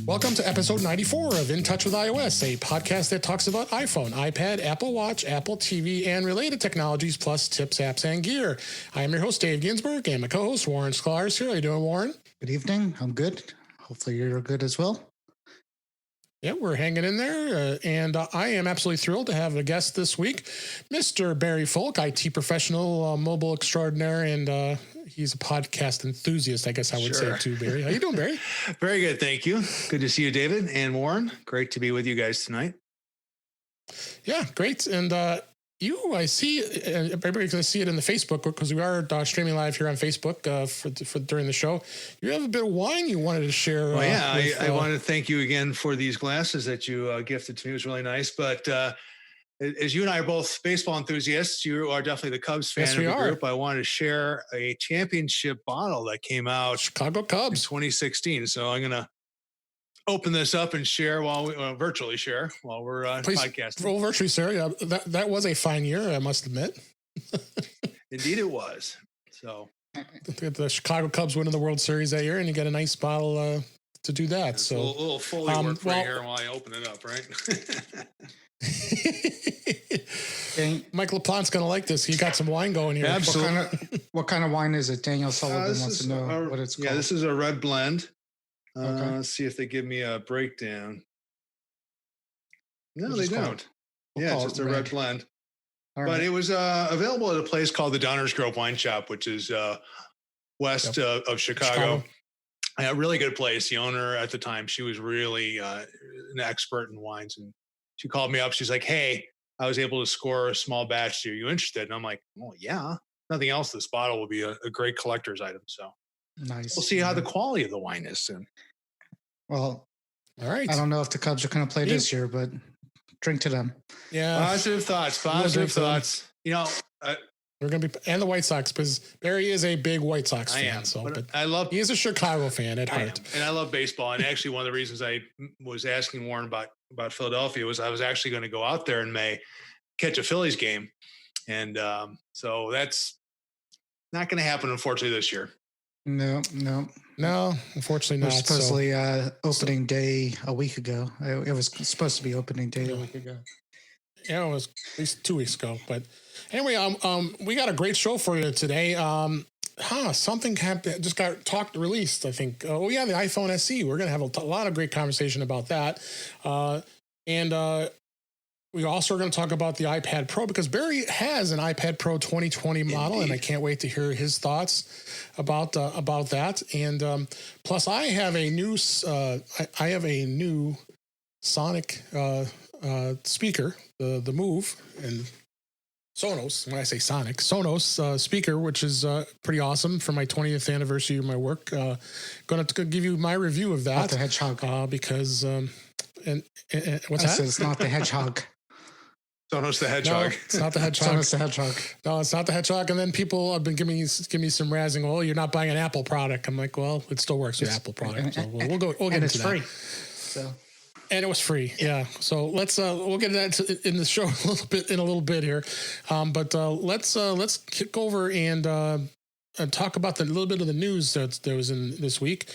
Welcome to episode 94 of In Touch with iOS, a podcast that talks about iPhone, iPad, Apple Watch, Apple TV, and related technologies, plus tips, apps, and gear. I am your host, Dave Ginsburg, and my co-host, Warren Sklar, is here. How you doing, Warren? Good evening. I'm good. Hopefully you're good as well. Yeah, we're hanging in there, and I am absolutely thrilled to have a guest this week, Mr. Barry Fulk, IT professional, mobile extraordinaire, and he's a podcast enthusiast, I guess I would say too, Barry. How you doing, Barry? Very good, thank you. Good to see you, David and Warren. Great to be with you guys tonight. Yeah, great. And I see, everybody's going to see it in the Facebook because we are streaming live here on Facebook for during the show. You have a bit of wine you wanted to share. Well, I want to thank you again for these glasses that you gifted to me. It was really nice. But as you and I are both baseball enthusiasts, you are definitely the Cubs fan of the group. I wanted to share a championship bottle that came out Chicago Cubs 2016. So I'm going to open this up and share virtually share while we're podcasting. Well, virtually, sir. Yeah, that was a fine year, I must admit. Indeed, it was. So the Chicago Cubs winning the World Series that year, and you get a nice bottle to do that. It's so a little Foley work for here while I open it up, right? Mike LaPlante's going to like this. He got some wine going here. Absolutely. What kind of wine is it? Daniel Sullivan wants to know what it's called. Yeah, this is a red blend. Okay. Let's see if they give me a breakdown. No, they don't. Yeah, it's just a red blend. But it was available at a place called the Downers Grove Wine Shop, which is west of Chicago. A really good place. The owner at the time, she was really an expert in wines. And she called me up. She's like, hey, I was able to score a small batch. Are you interested? And I'm like, well, yeah. Nothing else. This bottle will be a great collector's item. So nice. We'll see how the quality of the wine is soon. Well, all right. I don't know if the Cubs are going to play this year, but drink to them. Yeah. Positive thoughts. You know, we're going to be, and the White Sox, because Barry is a big White Sox fan. But he is a Chicago fan at heart. And I love baseball. And actually, one of the reasons I was asking Warren about Philadelphia was I was actually going to go out there in May, catch a Phillies game. And so that's not going to happen, unfortunately, this year. No, unfortunately not. Supposedly opening day a week ago. It was supposed to be opening day a week ago. Yeah, it was at least 2 weeks ago. But anyway, we got a great show for you today. Something just got released, I think. The iPhone SE. We're going to have a lot of great conversation about that. And we also are going to talk about the iPad Pro because Barry has an iPad Pro 2020 model. Indeed. And I can't wait to hear his thoughts about that. And plus, I have a new Sonic speaker, the Move, and Sonos. When I say Sonic, Sonos speaker, which is pretty awesome for my 20th anniversary of my work. Going to give you my review of that. Not the hedgehog, because and what's that? It's not the hedgehog. Sonos the hedgehog. No, it's not the hedgehog. Sonos the hedgehog. No, it's not the hedgehog. And then people have been giving me some razzing. Well, you're not buying an Apple product. I'm like, well, it still works with Apple product. So we'll get into that. It's free. So. And it was free. Yeah. So we'll get into that in the show in a little bit here. But let's kick over and talk about a little bit of the news that there was in this week.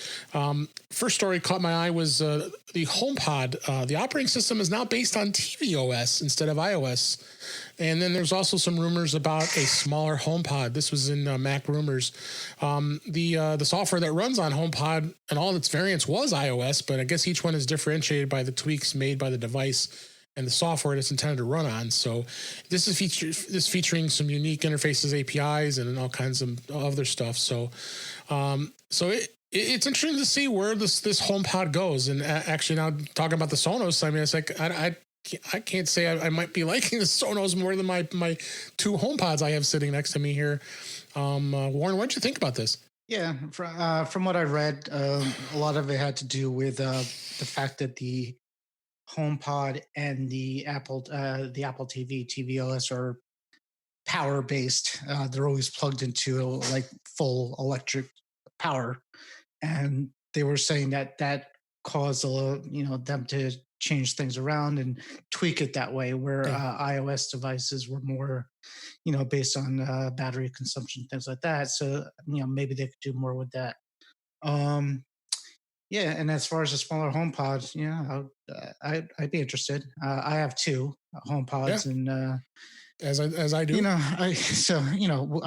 First story caught my eye was the HomePod. The operating system is now based on tvOS instead of iOS. And then there's also some rumors about a smaller HomePod. This was in Mac Rumors. The software that runs on HomePod and all its variants was iOS, but I guess each one is differentiated by the tweaks made by the device and the software it's intended to run on. So this is featuring some unique interfaces, APIs, and all kinds of other stuff. So it's interesting to see where this HomePod goes. And actually now talking about the Sonos, I mean, it's like I can't say I might be liking the Sonos more than my two HomePods I have sitting next to me here. Warren, what did you think about this? Yeah, from what I read, a lot of it had to do with the fact that the HomePod and the Apple TV, tvOS are power based. They're always plugged into like full electric power, and they were saying that caused them to change things around and tweak it that way, where iOS devices were more, based on battery consumption, things like that. So maybe they could do more with that. Yeah, and as far as a smaller HomePod, I'd be interested. I have two Yeah, HomePods, and as I do. I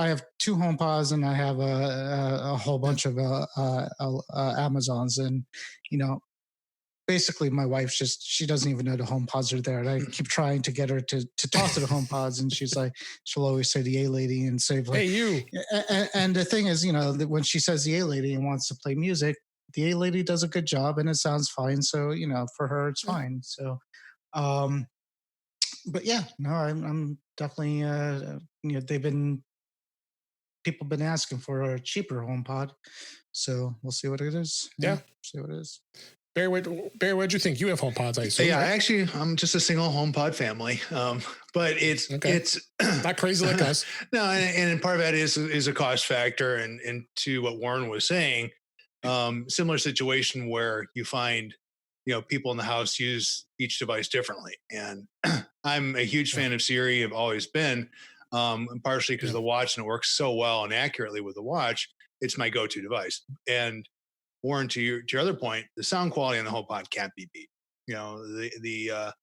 have two HomePods, and I have a whole Yeah. bunch of Amazons, and you know, basically my wife's she doesn't even know the HomePods are there. And I keep trying to get her to talk to the HomePods, and she'll always say the A lady and say like, Hey, you. and the thing is, that when she says the A lady and wants to play music, the A lady does a good job and it sounds fine. So for her it's fine. So, um, but yeah, no, I'm definitely people been asking for a cheaper HomePod, so we'll see what it is. Yeah. See what it is. Barry, what'd you think? You have HomePods, I assume. Yeah, right? actually, I'm just a single HomePod family, but it's not crazy like us. No, and part of that is a cost factor, and to what Warren was saying, similar situation where you find people in the house use each device differently, and I'm a huge fan of Siri. I've always been, partially because of the watch, and it works so well and accurately with the watch. It's my go-to device, and Warren, to your other point, the sound quality on the HomePod can't be beat. The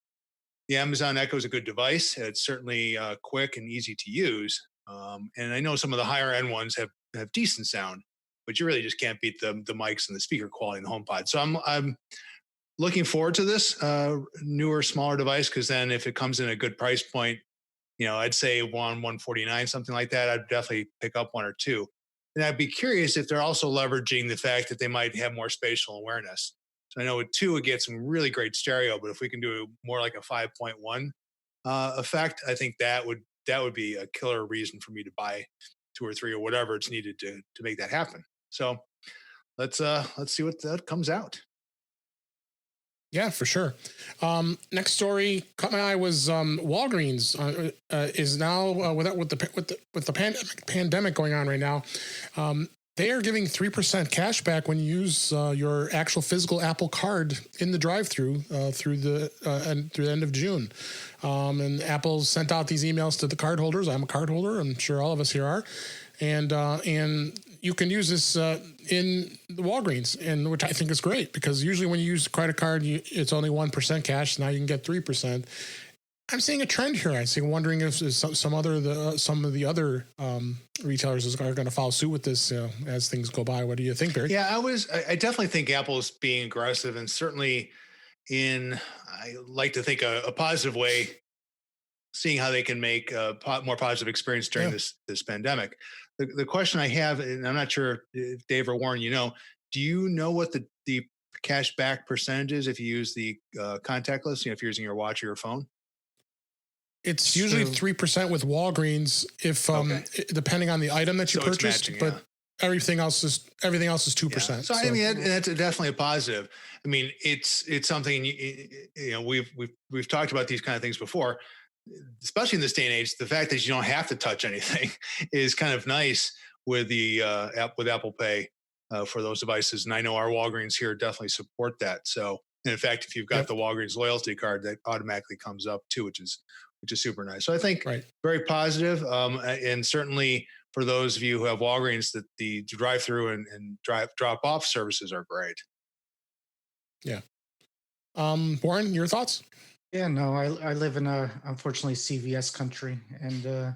Amazon Echo is a good device. It's certainly quick and easy to use. And I know some of the higher end ones have decent sound, but you really just can't beat the mics and the speaker quality in the HomePod. So I'm looking forward to this newer, smaller device, because then if it comes in a good price point, I'd say 149, something like that, I'd definitely pick up one or two. And I'd be curious if they're also leveraging the fact that they might have more spatial awareness. So I know with two, it gets some really great stereo, but if we can do more like a 5.1 effect, I think that would be a killer reason for me to buy two or three or whatever it's needed to make that happen. So let's see what that comes out. Yeah, for sure. Next story caught my eye was Walgreens is now with the pandemic going on right now. They are giving 3% cash back when you use your actual physical Apple Card in the drive-through through the end of June. And Apple sent out these emails to the cardholders. I'm a cardholder. I'm sure all of us here are, and you can use this in the Walgreens, and which I think is great, because usually when you use a credit card, it's only 1% cash. Now you can get 3%. I'm seeing a trend here. I'm wondering if some of the other retailers are going to follow suit with this as things go by. What do you think, Barry? Yeah, I definitely think Apple's being aggressive, and certainly I like to think a positive way, seeing how they can make a more positive experience during this pandemic. The question I have, and I'm not sure if Dave or Warren, do you know what the cash back percentage is if you use the contactless, if you're using your watch or your phone? It's usually 3% with Walgreens, if depending on the item that you purchased, but everything else is 2%. Yeah. So I mean, that's definitely a positive. I mean, it's something we've talked about these kind of things before, especially in this day and age. The fact that you don't have to touch anything is kind of nice with the with Apple Pay for those devices, and I know our Walgreens here definitely support that. So, and in fact, if you've got the Walgreens loyalty card, that automatically comes up too, which is super nice. So I think very positive, and certainly for those of you who have Walgreens, that the drive-through and drop-off services are great. Yeah. Warren, your thoughts? Yeah, no, I live in unfortunately CVS country, and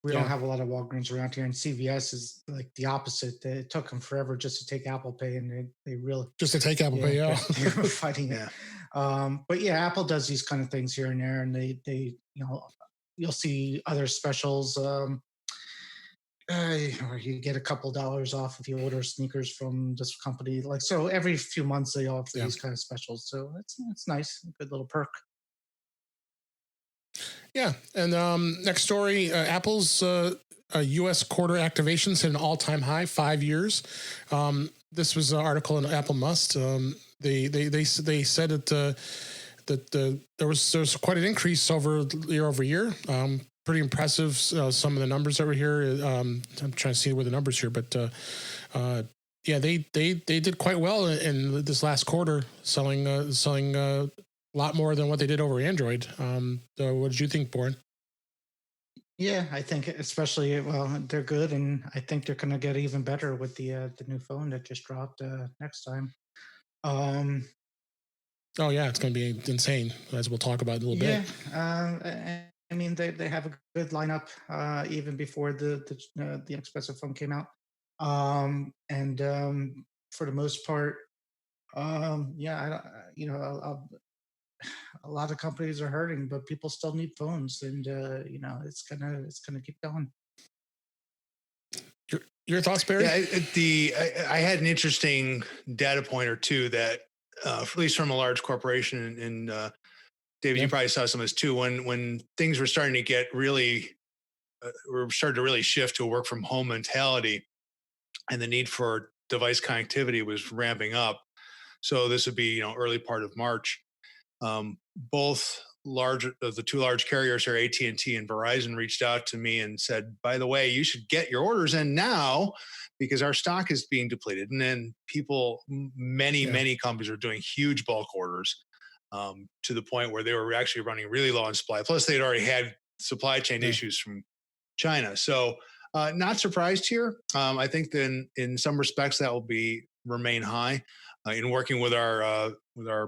we don't have a lot of Walgreens around here. And CVS is like the opposite. It took them forever just to take Apple Pay, and they really just to take Apple Pay. Yeah, they were fighting it. But yeah, Apple does these kind of things here and there, and they you'll see other specials. Or you get a couple dollars off if you order sneakers from this company. Like, so every few months they offer these kind of specials. So it's nice, a good little perk. Yeah, and next story: Apple's U.S. quarter activations hit an all-time high, 5 years. This was an article in Apple Must. They said that there was quite an increase year over year. Pretty impressive. Some of the numbers that were here. I'm trying to see where the numbers here, but yeah, they did quite well in this last quarter, selling a lot more than what they did over Android. What did you think, Born? Yeah, I think especially they're good, and I think they're going to get even better with the new phone that just dropped next time. Oh yeah, it's going to be insane, as we'll talk about in a little bit. I mean, they have a good lineup even before the expensive phone came out, and for the most part, yeah, a lot of companies are hurting, but people still need phones, and it's gonna keep going. Your thoughts, Barry? Yeah, I had an interesting data point or two that, at least from a large corporation, and David, you probably saw some of this too. When things were starting to get really, we're starting to really shift to a work from home mentality, and the need for device connectivity was ramping up. So this would be, early part of March. Both the two large carriers here, AT&T and Verizon, reached out to me and said, by the way, you should get your orders in now because our stock is being depleted. And then many companies are doing huge bulk orders, to the point where they were actually running really low on supply. Plus, they'd already had supply chain issues from China. So not surprised here. I think then in some respects that will remain high. In working with our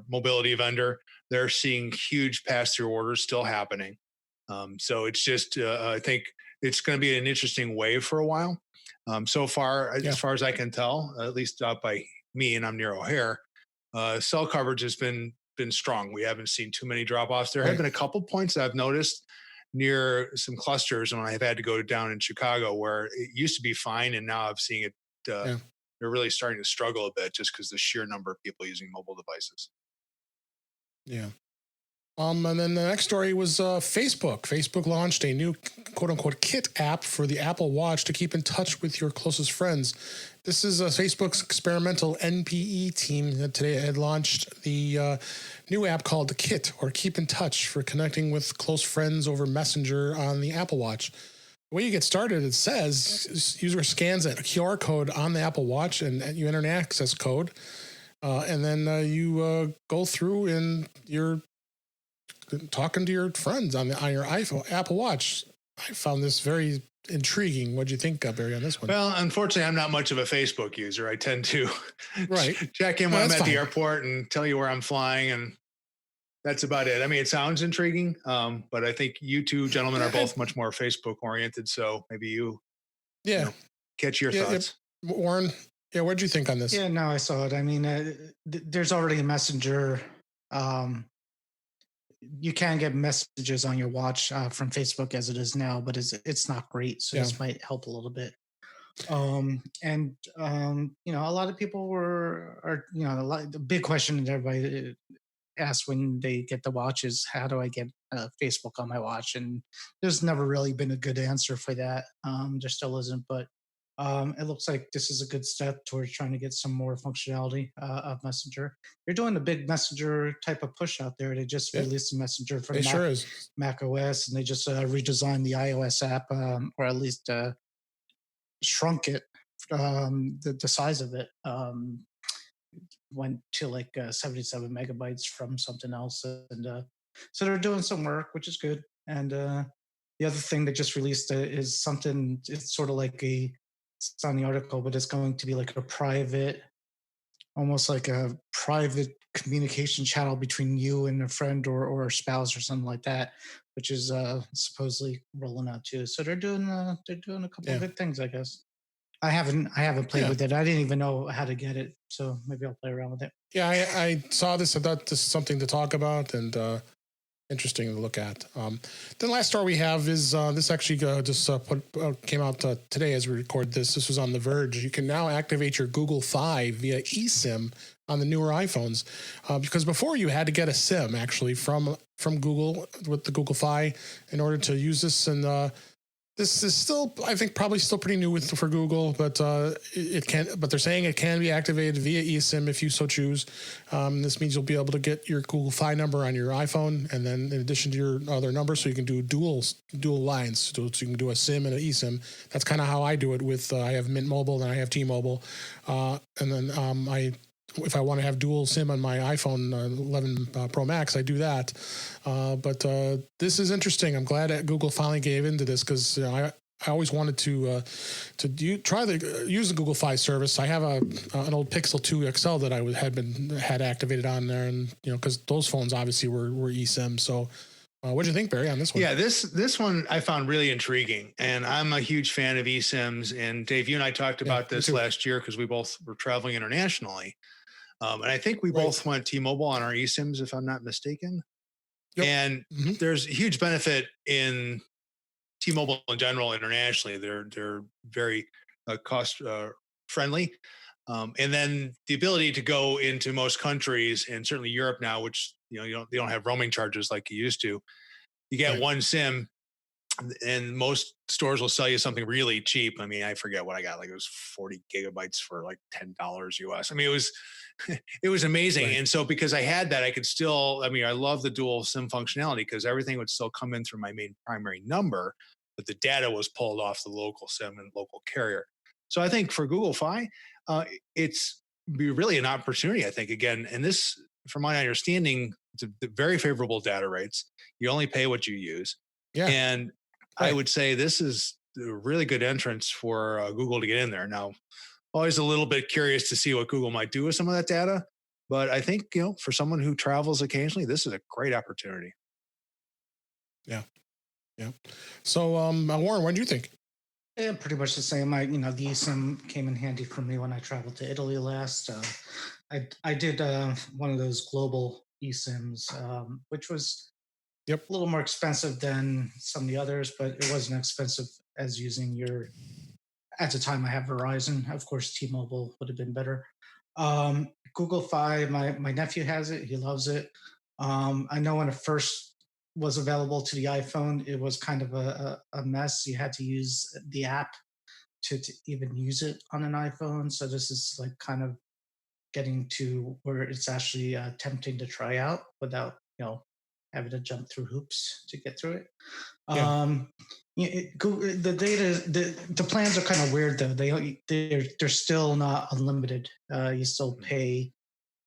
mobility vendor, they're seeing huge pass-through orders still happening. So it's just, I think it's going to be an interesting wave for a while. So far, as far as I can tell, at least out by me, and I'm near O'Hare, cell coverage has been strong. We haven't seen too many drop-offs. There have been a couple points that I've noticed near some clusters when I've had to go down in Chicago where it used to be fine, and now I'm seeing it. They're really starting to struggle a bit just because the sheer number of people using mobile devices. Yeah. And then the next story was Facebook. Facebook launched a new quote-unquote kit app for the Apple Watch to keep in touch with your closest friends. This is Facebook's experimental NPE team that today had launched the new app called the Kit, or Keep in Touch, for connecting with close friends over Messenger on the Apple Watch. The way you get started, it says user scans a QR code on the Apple Watch and you enter an access code, and then you go through and you're talking to your friends on your iPhone, Apple Watch. I found this very intriguing. What do you think, Barry, on this one? Well, unfortunately, I'm not much of a Facebook user. I tend to check in when I'm at the airport and tell you where I'm flying, and that's about it. I mean, it sounds intriguing, but I think you two gentlemen are both much more Facebook oriented. So maybe you catch your thoughts. Warren, what did you think on this? Yeah, no, I saw it. I mean, there's already a messenger. You can get messages on your watch from Facebook as it is now, but it's not great. So this might help a little bit. A lot of people the big question that everybody asks when they get the watch is, how do I get Facebook on my watch? And there's never really been a good answer for that. There still isn't, but it looks like this is a good step towards trying to get some more functionality of Messenger. They're doing a big Messenger type of push out there. They just released a Messenger for Mac OS, and they just redesigned the iOS app, or at least shrunk it, the size of it. Went to like 77 megabytes from something else, and so they're doing some work, which is good. And the other thing they just released is something. It's sort of like it's on the article, but it's going to be like almost like a private communication channel between you and a friend or a spouse or something like that, which is supposedly rolling out too. So they're doing a couple of good things, I guess. I haven't played with it. I didn't even know how to get it, so maybe I'll play around with it. Yeah, I saw this. I thought this is something to talk about and interesting to look at. The last story we have is this actually came out today as we record this. This was on The Verge. You can now activate your Google Fi via eSIM on the newer iPhones, because before you had to get a SIM actually from Google with the Google Fi in order to use this. And this is still, I think, probably still pretty new for Google, but it can. But they're saying it can be activated via eSIM if you so choose. This means you'll be able to get your Google Fi number on your iPhone, and then in addition to your other numbers, so you can do dual lines. So you can do a SIM and an eSIM. That's kind of how I do it. With I have Mint Mobile and I have T-Mobile, and then if I want to have dual SIM on my iPhone 11 Pro Max, I do that. But this is interesting. I'm glad that Google finally gave into this, because I always wanted to use the Google Fi service. I have an old Pixel 2 XL that I had activated on there, and because those phones obviously were eSIM. So, what do you think, Barry, on this one? Yeah, this one I found really intriguing, and I'm a huge fan of eSIMs. And Dave, you and I talked about this last year because we both were traveling internationally, and I think we both went T-Mobile on our eSIMs, if I'm not mistaken. Yep. And there's a huge benefit in T-Mobile in general internationally. They're very cost friendly, and then the ability to go into most countries, and certainly Europe now, which they don't have roaming charges like you used to. You get one SIM, and most stores will sell you something really cheap. I mean, I forget what I got. Like it was 40 gigabytes for like $10 US. I mean, it was amazing. Right. And so because I had that, I could still, I love the dual SIM functionality because everything would still come in through my main primary number, but the data was pulled off the local SIM and local carrier. So I think for Google Fi, it's be really an opportunity, I think, again. And this, from my understanding, it's very favorable data rates. You only pay what you use. Yeah. And I would say this is a really good entrance for Google to get in there. Now, always a little bit curious to see what Google might do with some of that data. But I think, for someone who travels occasionally, this is a great opportunity. Yeah. Yeah. So, Warren, what do you think? Yeah, pretty much the same. The eSIM came in handy for me when I traveled to Italy last. I did one of those global eSIMs, which was a little more expensive than some of the others, but it wasn't expensive as using at the time I have Verizon. Of course, T-Mobile would have been better. Google Fi, my nephew has it. He loves it. I know when it first was available to the iPhone, it was kind of a mess. You had to use the app to even use it on an iPhone. So this is like kind of getting to where it's actually tempting to try out without, having to jump through hoops to get through it. The data, the plans are kind of weird though. They're still not unlimited. You still pay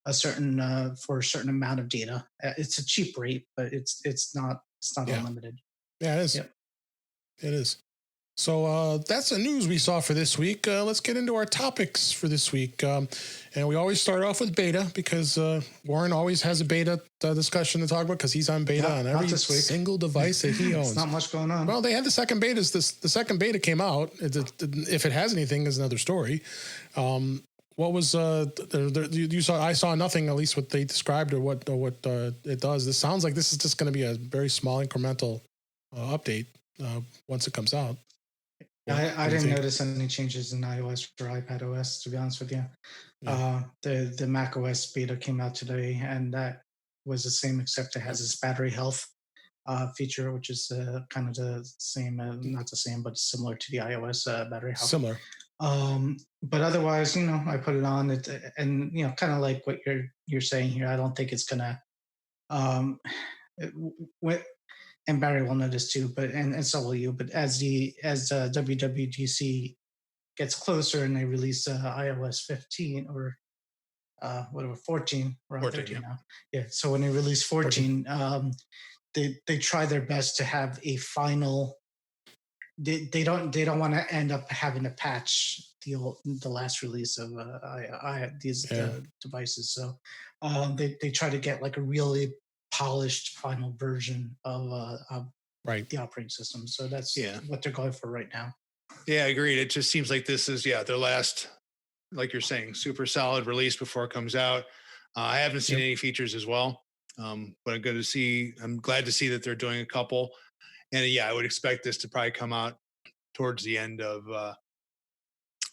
for a certain amount of data. It's a cheap rate, but it's not unlimited. Yeah, it is. Yep. It is. So that's the news we saw for this week. Let's get into our topics for this week. And we always start off with beta because Warren always has a beta discussion to talk about because he's on beta on every single device that he owns. There's not much going on. Well, they had the second betas. The second beta came out. If it has anything is another story. What was you saw? I saw nothing. At least what they described or what it does. This sounds like this is just going to be a very small incremental update once it comes out. I didn't notice any changes in iOS or iPadOS, to be honest with you. Yeah. The macOS beta came out today, and that was the same, except it has this battery health feature, which is kind of the same, not the same, but similar to the iOS battery health. Similar. But otherwise, I put it on it, and kind of like what you're saying here. I don't think it's gonna. And Barry will know this too, but and so will you. But as WWDC gets closer and they release iOS 15 or 14, we're on 13 now. Yeah. So when they release 14. They try their best to have a final. They don't want to end up having to patch the last release of these devices. So they try to get like a really polished final version of the operating system. So that's what they're going for right now. Yeah, agreed. It just seems like this is their last, like you're saying, super solid release before it comes out. I haven't seen any features as well, but I'm glad to see that they're doing a couple. And I would expect this to probably come out towards the end of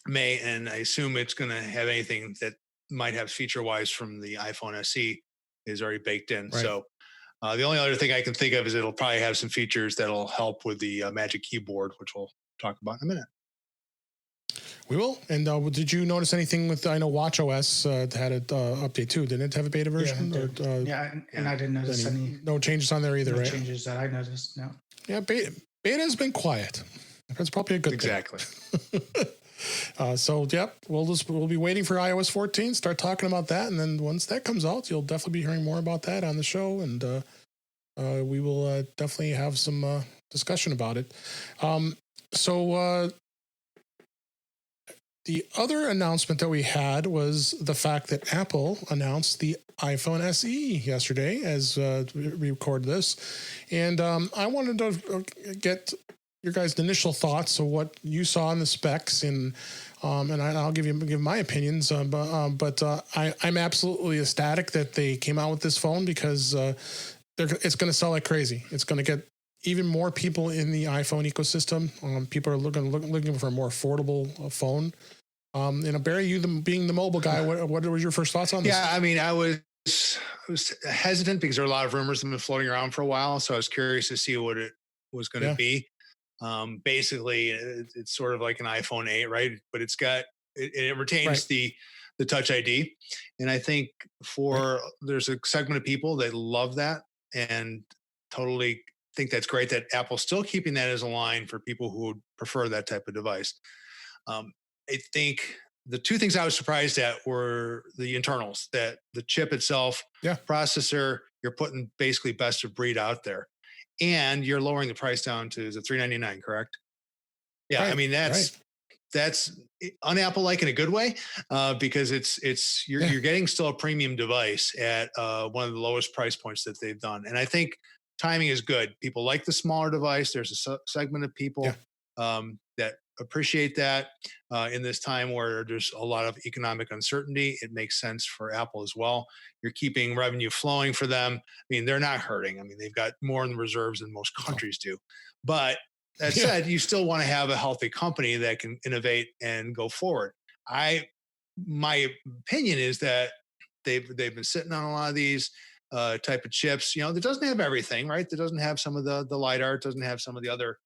May, and I assume it's going to have anything that might have feature-wise from the iPhone SE is already baked in. Right. So the only other thing I can think of is it'll probably have some features that'll help with the Magic Keyboard, which we'll talk about in a minute. We will. And did you notice anything with, I know WatchOS had an update too. Didn't it have a beta version? And I didn't notice any. No changes on there either, right? Changes that I noticed, no. Yeah, beta has been quiet. That's probably a good thing. Exactly. We'll be waiting for iOS 14, start talking about that. And then once that comes out, you'll definitely be hearing more about that on the show. And we will definitely have some discussion about it. So the other announcement that we had was the fact that Apple announced the iPhone SE yesterday as we record this. And I wanted to get your guys' initial thoughts of what you saw in the specs, and I'll give my opinions. But I'm absolutely ecstatic that they came out with this phone, because it's going to sell like crazy. It's going to get even more people in the iPhone ecosystem. People are looking for a more affordable phone. Barry, you being the mobile guy, what were your first thoughts on this? Yeah, I mean, I was hesitant because there are a lot of rumors that have been floating around for a while, so I was curious to see what it was going to be. Basically, it's sort of like an iPhone 8, right? But it retains the TouchID, and I think there's a segment of people that love that and totally think that's great that Apple's still keeping that as a line for people who would prefer that type of device. I think the two things I was surprised at were the internals, that the chip itself, processor, you're putting basically best of breed out there, and you're lowering the price down to $399, correct? Yeah, right, I mean that's un-Apple-like in a good way, because you're getting still a premium device at one of the lowest price points that they've done, and I think timing is good. People like the smaller device. There's a segment of people that appreciate that in this time where there's a lot of economic uncertainty. It makes sense for Apple as well. You're keeping revenue flowing for them. I mean, they're not hurting. I mean, they've got more in the reserves than most countries do. But that said, you still want to have a healthy company that can innovate and go forward. My opinion is that they've been sitting on a lot of these type of chips. That doesn't have everything, right? That doesn't have some of the LiDAR. It doesn't have some of the other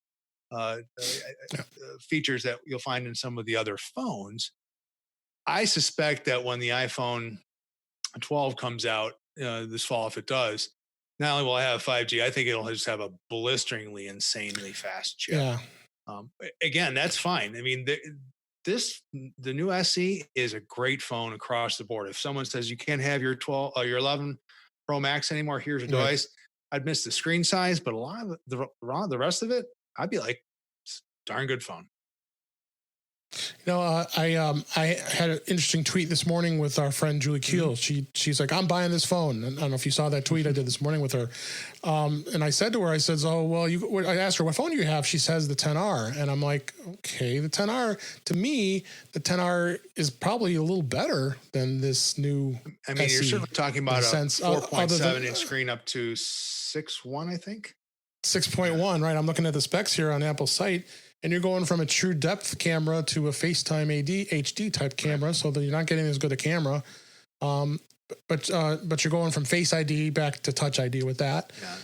features that you'll find in some of the other phones. I suspect that when the iPhone 12 comes out this fall, if it does, not only will I have 5G, I think it'll just have a blisteringly, insanely fast chip. Yeah. Again, that's fine. I mean, the new SE is a great phone across the board. If someone says you can't have your 11 Pro Max anymore, here's a device. I'd miss the screen size, but a lot of the rest of it, I'd be like, darn good phone. I had an interesting tweet this morning with our friend Julie Keel. Mm-hmm. She's like, I'm buying this phone. And I don't know if you saw that tweet I did this morning with her. And I said to her, I asked her, what phone do you have? She says the 10R. And I'm like, okay, the 10R, to me, the 10R is probably a little better than this new I mean, SE, you're certainly talking about a 4.7 inch screen up to 6.1, I think. 6.1, right? I'm looking at the specs here on Apple's site. And you're going from a true depth camera to a FaceTime HD type camera, so that you're not getting as good a camera. But you're going from Face ID back to Touch ID with that. Yeah.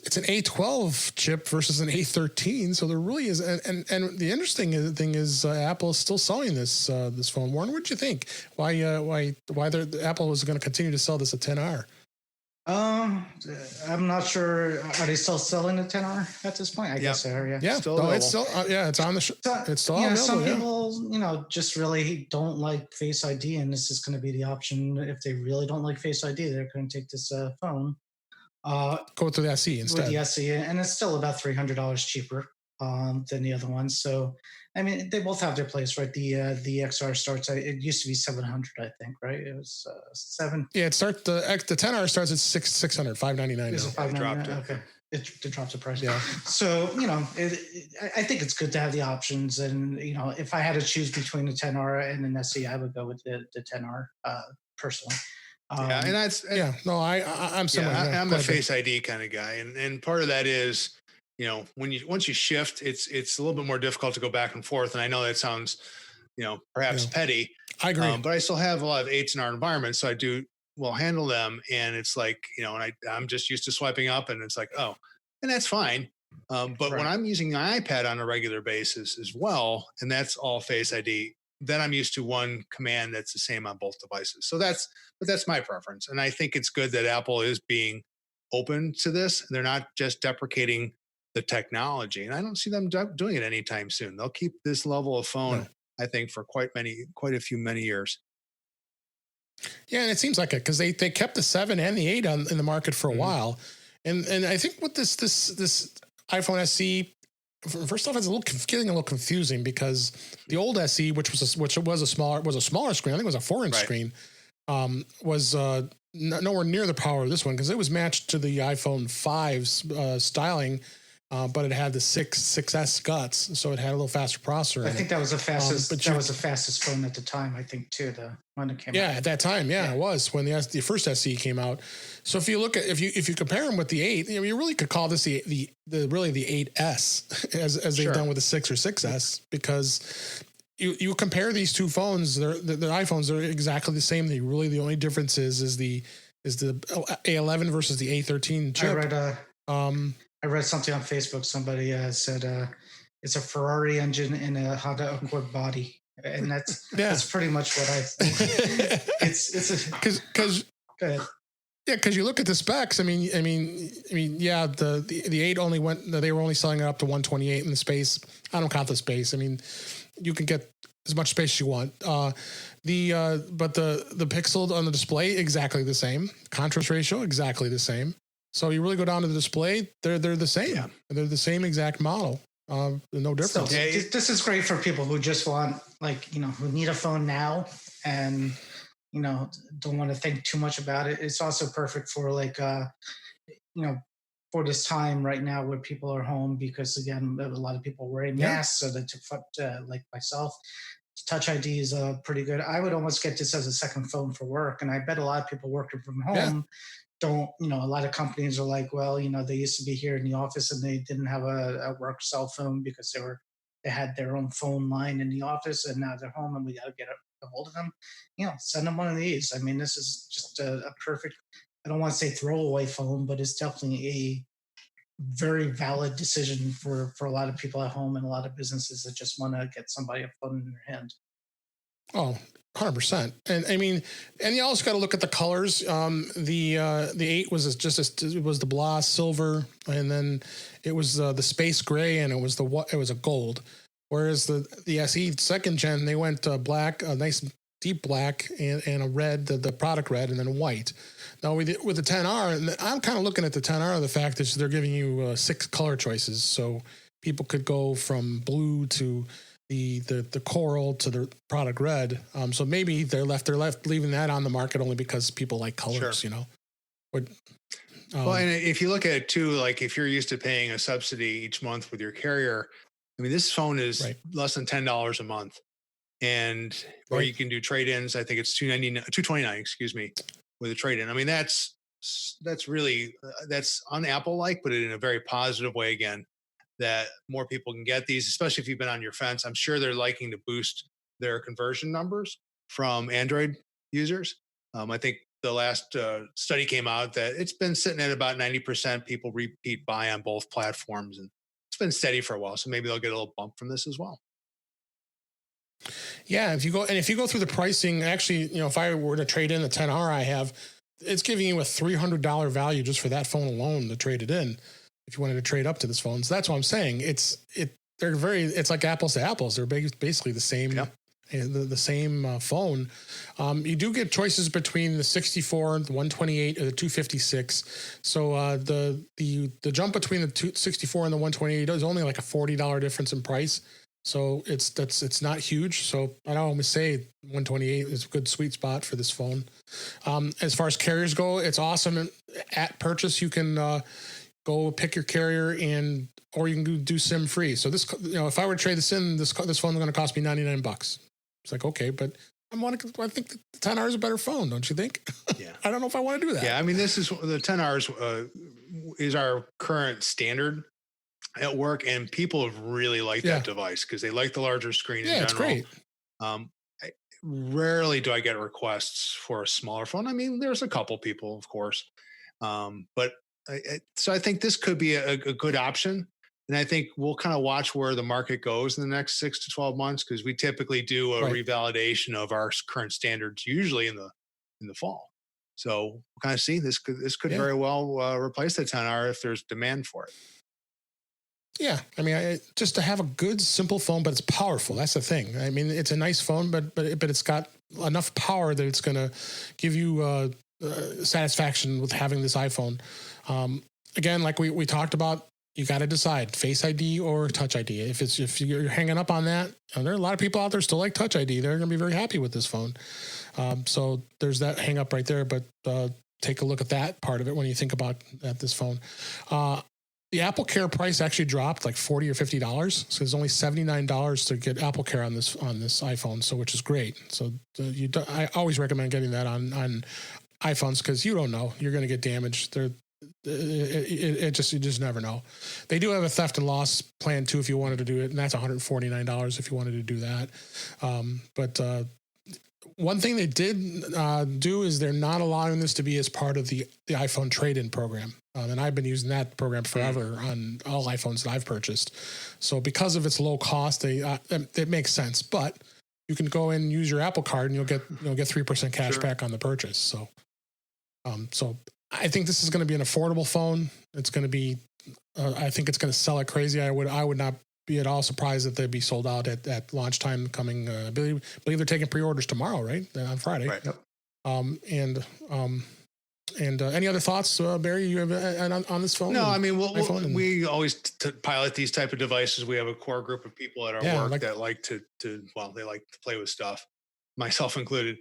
It's an A12 chip versus an A13, so there really is. And the interesting thing is, Apple is still selling this phone. Warren, what do you think? Why Apple is going to continue to sell this at 10R? I'm not sure. Are they still selling the 10R at this point? I guess they are. Yeah, still it's still it's on the it's still available. Some people, just really don't like Face ID, and this is going to be the option. If they really don't like Face ID, they're going to take this phone. Go to the SE instead. With the SE, and it's still about $300 cheaper than the other one. So, I mean, they both have their place, right? The XR starts. It used to be $700, I think, right? It was $700. Yeah, the 10R starts at $600, $599. Is it $599? Okay, it dropped the price. Yeah. So I think it's good to have the options, and if I had to choose between the 10R and an SE, I would go with the 10R personally. And that's I'm similar. Yeah, I'm a Face ID kind of guy, and part of that is, once you shift, it's a little bit more difficult to go back and forth. And I know that sounds, perhaps petty. I agree, but I still have a lot of 8s in our environment, so I do handle them. And it's like, and I'm just used to swiping up, and it's like, oh, and that's fine. But when I'm using my iPad on a regular basis as well, and that's all Face ID, then I'm used to one command that's the same on both devices. So that's my preference. And I think it's good that Apple is being open to this. They're not just deprecating the technology. And I don't see them doing it anytime soon. They'll keep this level of phone, I think, for quite many years. Yeah, and it seems like it, because they kept the 7 and the 8 in the market for a while. And I think what this iPhone SE first off, it's getting a little confusing because the old SE, which was a smaller screen, I think it was a 4-inch screen, was nowhere near the power of this one because it was matched to the iPhone 5's styling, but it had the 6S guts, so it had a little faster processor. I think that was the fastest. That was the fastest phone at the time. I think too. The one that came out. Yeah, at that time, it was when the first SE came out. So if you look at if you compare them with the 8, you really could call this the 8S as they've done with the 6 or 6S because you compare these two phones, the iPhones are exactly the same. The only difference is the A11 versus the A13 chip. I read something on Facebook. Somebody said it's a Ferrari engine and a Honda Accord body, and that's pretty much what I think. It's because go ahead. Yeah, because you look at the specs. I mean, yeah, the 8 only went. They were only selling it up to 128 in the space. I don't count the space. I mean, you can get as much space as you want. But the pixel on the display exactly the same. Contrast ratio exactly the same. So you really go down to the display, they're the same. Yeah. They're the same exact model. No difference. So, this is great for people who just want, who need a phone now and, don't want to think too much about it. It's also perfect for for this time right now where people are home because, again, a lot of people wearing masks. So that like myself, TouchID is pretty good. I would almost get this as a second phone for work. And I bet a lot of people working from home don't, a lot of companies are like, well, they used to be here in the office and they didn't have a work cell phone because they had their own phone line in the office and now they're home and we got to get a hold of them. Send them one of these. I mean, this is just a perfect, I don't want to say throwaway phone, but it's definitely a very valid decision for a lot of people at home and a lot of businesses that just want to get somebody a phone in their hand. Oh, 100%. And I mean, and you also got to look at the colors. The 8 was it was the gloss silver, and then it was the space gray, and it was a gold. Whereas the SE second gen, they went black, a nice deep black, and a red, the product red, and then white. Now with the 10R, I'm kind of looking at the 10R, the fact that they're giving you 6 color choices, so people could go from blue to the coral to the product red. So maybe they're left leaving that on the market only because people like colors, But well, and if you look at it too, like if you're used to paying a subsidy each month with your carrier, I mean, this phone is less than $10 a month, and or you can do trade-ins. I think it's $229, excuse me, with a trade-in. I mean, that's really that's un-Apple-like, but in a very positive way. Again, that more people can get these, especially if you've been on your fence. I'm sure they're liking to boost their conversion numbers from Android users. I think the last study came out that it's been sitting at about 90% people repeat buy on both platforms, and it's been steady for a while. So maybe they'll get a little bump from this as well. Yeah, if you go through the pricing, actually, if I were to trade in the 10R I have, it's giving you a $300 value just for that phone alone to trade it in. If you wanted to trade up to this phone, so that's what I'm saying. It's like apples to apples. They're basically the same, the same phone. You do get choices between the 64, the 128, or the 256. So the jump between the 264 and the 128 is only like a $40 difference in price. So it's not huge. So I always say 128 is a good sweet spot for this phone. As far as carriers go, it's awesome. At purchase, you can go pick your carrier or you can do SIM free. So this, if I were to trade this in, this phone is going to cost me $99. It's like, okay, but I think the 10R is a better phone, don't you think? Yeah. I don't know if I want to do that. Yeah, I mean, the 10R is our current standard at work, and people have really liked that device because they like the larger screen in general. It's great. Rarely do I get requests for a smaller phone. I mean, there's a couple people, of course, but so I think this could be a good option. And I think we'll kind of watch where the market goes in the next 6 to 12 months, because we typically do a revalidation of our current standards, usually in the fall. So we'll kind of see this could very well replace the 10R if there's demand for it. Yeah, I mean, just to have a good, simple phone, but it's powerful. That's the thing. I mean, it's a nice phone, but it's got enough power that it's going to give you satisfaction with having this iPhone. Again, like we talked about, you got to decide Face ID or Touch ID. If you're hanging up on that, and there are a lot of people out there still like Touch ID. They're going to be very happy with this phone. So there's that hang up right there. But take a look at that part of it when you think about this phone. The AppleCare price actually dropped like $40 or $50. So it's only $79 to get AppleCare on this iPhone. So which is great. So I always recommend getting that on iPhones because you don't know, you're going to get damaged. You just never know. They do have a theft and loss plan too if you wanted to do it, and that's $149 if you wanted to do that. But one thing they did do is they're not allowing this to be as part of the iPhone trade-in program. And I've been using that program forever on all iPhones that I've purchased. So because of its low cost, it makes sense. But you can go in and use your Apple Card, and you'll get 3% cash back on the purchase. So, so I think this is going to be an affordable phone. It's going to be, I think it's going to sell like crazy. I would not be at all surprised if they'd be sold out at launch time coming. I believe they're taking pre-orders tomorrow, right? On Friday. Right. Yep. And any other thoughts, Barry? You have on this phone? No, I mean, we always pilot these type of devices. We have a core group of people at our work that like to play with stuff, myself included.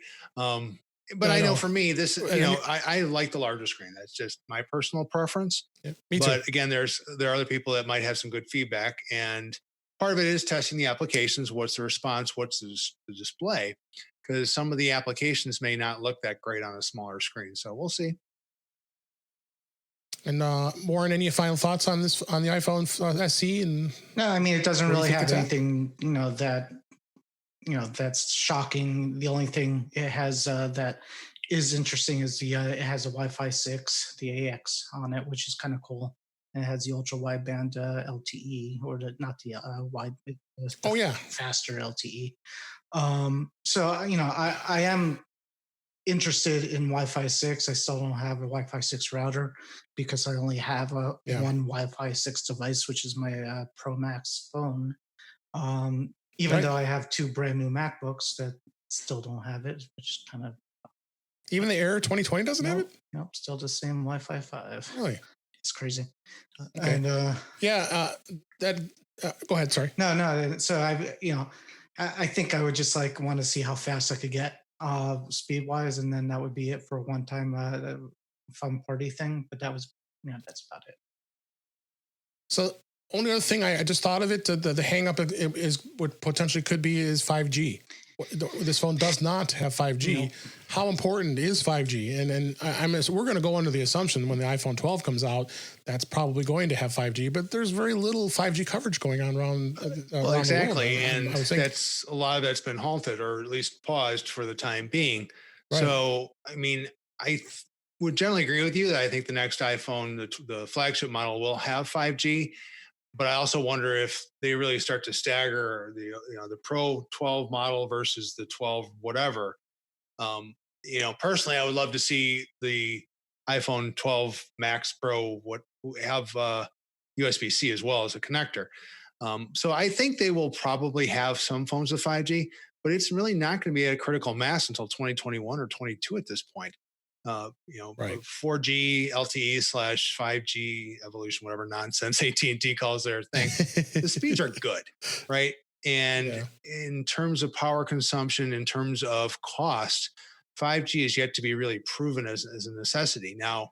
But I know for me, this, I like the larger screen. That's just my personal preference. Yeah, me too. But again, there are other people that might have some good feedback, and part of it is testing the applications. What's the response? What's the display? Because some of the applications may not look that great on a smaller screen. So we'll see. And Warren, any final thoughts on this, on the iPhone SE? And no, I mean, it doesn't really have anything, that's shocking. The only thing it has that is interesting is it has a Wi-Fi 6, the AX on it, which is kind of cool. And it has the ultra wideband LTE, or faster LTE. So I am interested in Wi-Fi 6. I still don't have a Wi-Fi 6 router because I only have one Wi-Fi 6 device, which is my Pro Max phone. Even though I have two brand new MacBooks that still don't have it, which is kind of... Even the Air 2020 doesn't have it? Nope, still the same Wi-Fi 5. Really? It's crazy. Okay. And go ahead, sorry. No. So I think I would just want to see how fast I could get speed-wise, and then that would be it for a one-time fun party thing. But that was, that's about it. So only other thing I just thought of it, the hang up is what potentially could be is 5G. This phone does not have 5G. No. How important is 5G? And we're going to go under the assumption when the iPhone 12 comes out, that's probably going to have 5G, but there's very little 5G coverage going on around. Exactly. And that's a lot of that's been halted or at least paused for the time being. Right. So, I mean, I would generally agree with you that I think the next iPhone, the flagship model, will have 5G. But I also wonder if they really start to stagger the Pro 12 model versus the 12 whatever. Personally, I would love to see the iPhone 12 Max Pro have USB-C as well as a connector. So I think they will probably have some phones with 5G, but it's really not going to be at a critical mass until 2021 or 22 at this point. 4G LTE / 5G evolution, whatever nonsense AT&T calls their thing. The speeds are good, right? And in terms of power consumption, in terms of cost, 5G is yet to be really proven as a necessity. Now,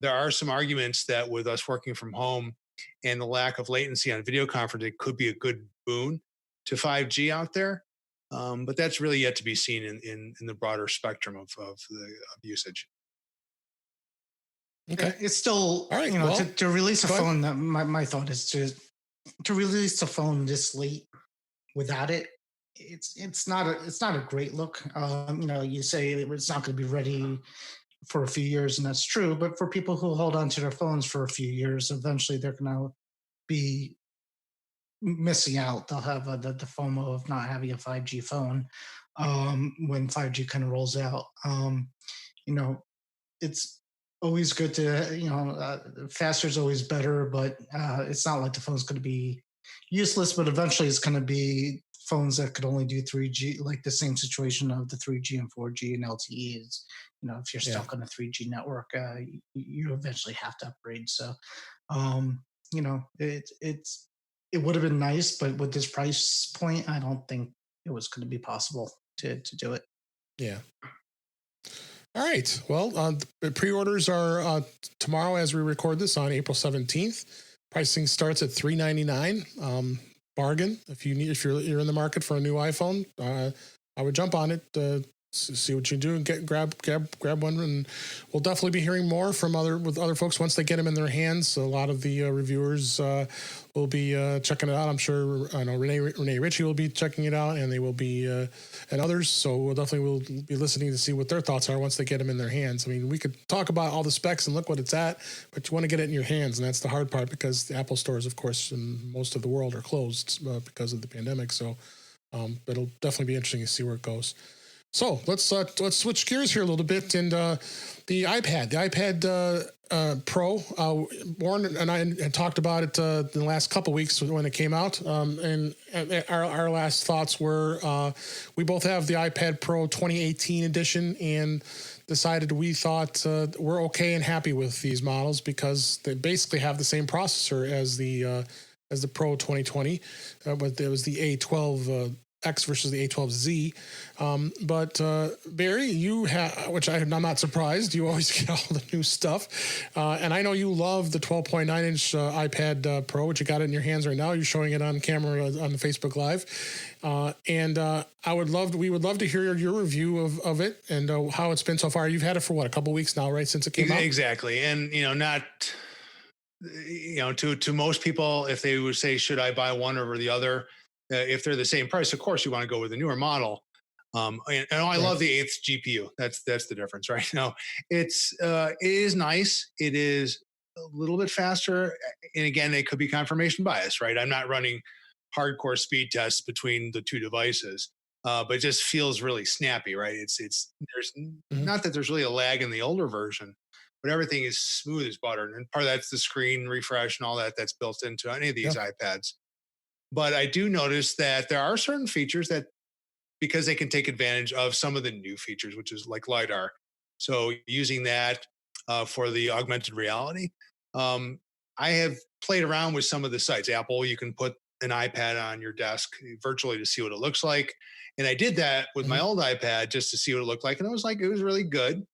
there are some arguments that with us working from home and the lack of latency on video conferencing could be a good boon to 5G out there. But that's really yet to be seen in the broader spectrum of usage. Okay, it's still all right. To release a phone. My thought is to release a phone this late without it. It's not a great look. You say it's not going to be ready for a few years, and that's true. But for people who hold on to their phones for a few years, eventually they're going to be missing out. They'll have the FOMO of not having a 5G phone when 5G kind of rolls out. It's always good to, faster is always better, but it's not like the phone's going to be useless, but eventually it's going to be phones that could only do 3G, like the same situation of the 3G and 4G and LTE is, if you're stuck on a 3G network, you eventually have to upgrade. So it would have been nice, but with this price point, I don't think it was going to be possible to do it. Yeah. All right. Well, the pre-orders are tomorrow as we record this on April 17th. Pricing starts at $399. Bargain. If you're in the market for a new iPhone, I would jump on it. See what you do and grab one, and we'll definitely be hearing more from other folks once they get them in their hands. A lot of the reviewers will be checking it out. I'm sure I know Renee Ritchie will be checking it out, and they will be and others. So we'll be listening to see what their thoughts are once they get them in their hands. I mean, we could talk about all the specs and look what it's at, but you want to get it in your hands, and that's the hard part because the Apple stores, of course, in most of the world are closed because of the pandemic. So it'll definitely be interesting to see where it goes. So let's switch gears here a little bit, and the iPad Pro. Warren and I had talked about it in the last couple of weeks when it came out, and our last thoughts were we both have the iPad Pro 2018 edition, and decided we thought we're okay and happy with these models because they basically have the same processor as the Pro 2020, but there was the A12. X versus the A12Z. But Barry, you have, which I'm not surprised, you always get all the new stuff. And I know you love the 12.9-inch iPad Pro, which you got it in your hands right now. You're showing it on camera on the Facebook Live. And we would love to hear your review of it and how it's been so far. You've had it for a couple of weeks now, right? Since it came out? Exactly. And, to most people, if they would say, should I buy one over the other? If they're the same price, of course, you want to go with the newer model. I love the 8th GPU. That's the difference, right? Now, it is nice. It is a little bit faster. And again, it could be confirmation bias, right? I'm not running hardcore speed tests between the two devices, but it just feels really snappy, right? There's not that there's really a lag in the older version, but everything is smooth as butter. And part of that's the screen refresh and all that's built into any of these iPads. But I do notice that there are certain features that, because they can take advantage of some of the new features, which is like LiDAR. So using that for the augmented reality, I have played around with some of the sites. Apple, you can put an iPad on your desk virtually to see what it looks like. And I did that with my old iPad just to see what it looked like. And it was really good.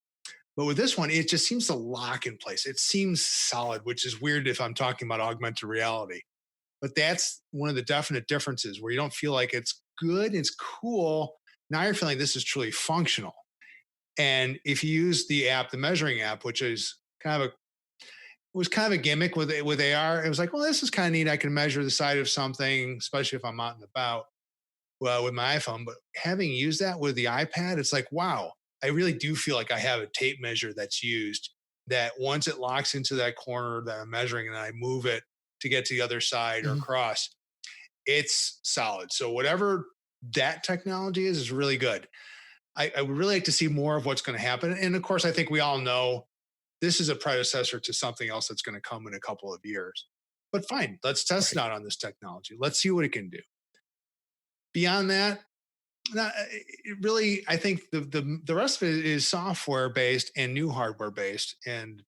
But with this one, it just seems to lock in place. It seems solid, which is weird if I'm talking about augmented reality. But that's one of the definite differences where you don't feel like it's good, it's cool. Now you're feeling this is truly functional. And if you use the app, the measuring app, which is was kind of a gimmick with AR, it was like, well, this is kind of neat. I can measure the side of something, especially if I'm out and about with my iPhone. But having used that with the iPad, it's like, wow, I really do feel like I have a tape measure that's used, that once it locks into that corner that I'm measuring and I move it to get to the other side or across, it's solid. So whatever that technology is really good. I would really like to see more of what's going to happen. And of course, I think we all know this is a predecessor to something else that's going to come in a couple of years. But fine, let's test it out on this technology. Let's see what it can do. Beyond that, really, I think the rest of it is software based and new hardware based. And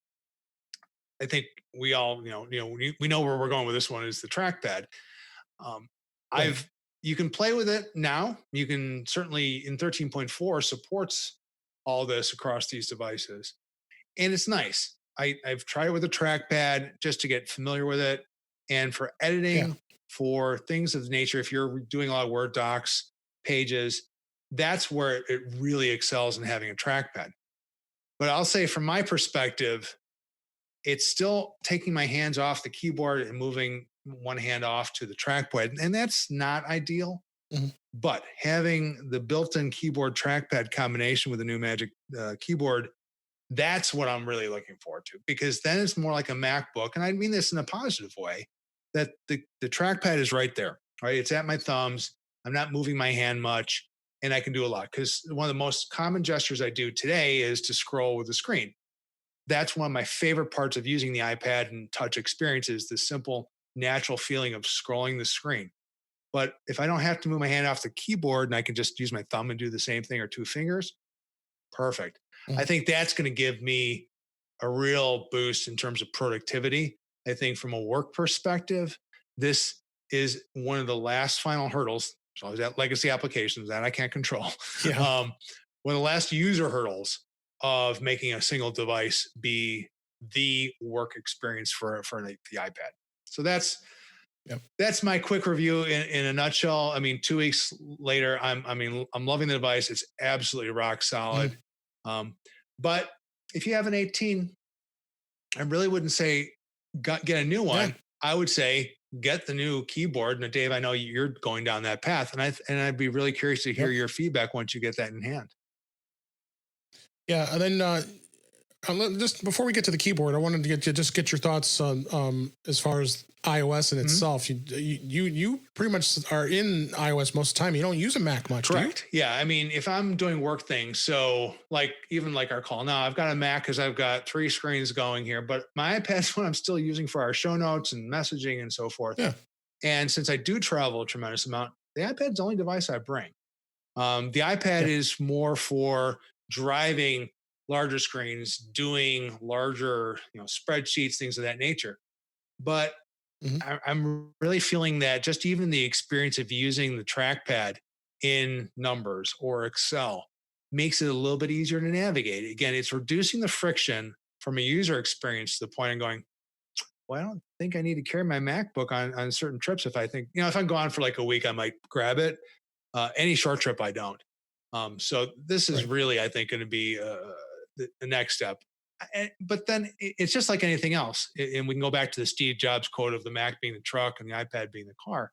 I think we all, we know where we're going with this one is the trackpad. You can play with it now. You can certainly in 13.4 supports all this across these devices. And it's nice. I've tried it with a trackpad just to get familiar with it. And for editing, for things of the nature, if you're doing a lot of Word docs, pages, that's where it really excels in having a trackpad. But I'll say from my perspective, it's still taking my hands off the keyboard and moving one hand off to the trackpad. And that's not ideal. But having the built-in keyboard trackpad combination with the new Magic keyboard, that's what I'm really looking forward to, because then it's more like a MacBook. And I mean this in a positive way, that the trackpad is right there, right? It's at my thumbs. I'm not moving my hand much, and I can do a lot, because one of the most common gestures I do today is to scroll with the screen. That's one of my favorite parts of using the iPad and touch experience, is the simple, natural feeling of scrolling the screen. But if I don't have to move my hand off the keyboard and I can just use my thumb and do the same thing, or two fingers, perfect. I think that's going to give me a real boost in terms of productivity. I think from a work perspective, this is one of the last final hurdles. There's always that legacy applications that I can't control. Yeah. One of the last user hurdles of making a single device be the work experience for the iPad. So that's my quick review in a nutshell. I mean, 2 weeks later, I'm loving the device. It's absolutely rock solid. But if you have an 18, I really wouldn't say get a new one. Yeah. I would say get the new keyboard. And Dave, I know you're going down that path, and I'd be really curious to hear your feedback once you get that in hand. Yeah, and then just before we get to the keyboard, I wanted to get your thoughts on as far as iOS in itself. You pretty much are in iOS most of the time. You don't use a Mac much. Correct. Do you? Yeah. I mean, if I'm doing work things, so even like our call now, I've got a Mac because I've got 3 screens going here, but my iPad's what I'm still using for our show notes and messaging and so forth. Yeah. And since I do travel a tremendous amount, the iPad's the only device I bring. The iPad is more for driving larger screens, doing larger, spreadsheets, things of that nature. But I'm really feeling that just even the experience of using the trackpad in Numbers or Excel makes it a little bit easier to navigate. Again, it's reducing the friction from a user experience to the point of going, well, I don't think I need to carry my MacBook on certain trips. If I think, if I'm gone for like a week, I might grab it. Any short trip, I don't. So this is really, I think, going to be the next step. But then it's just like anything else. And we can go back to the Steve Jobs quote of the Mac being the truck and the iPad being the car.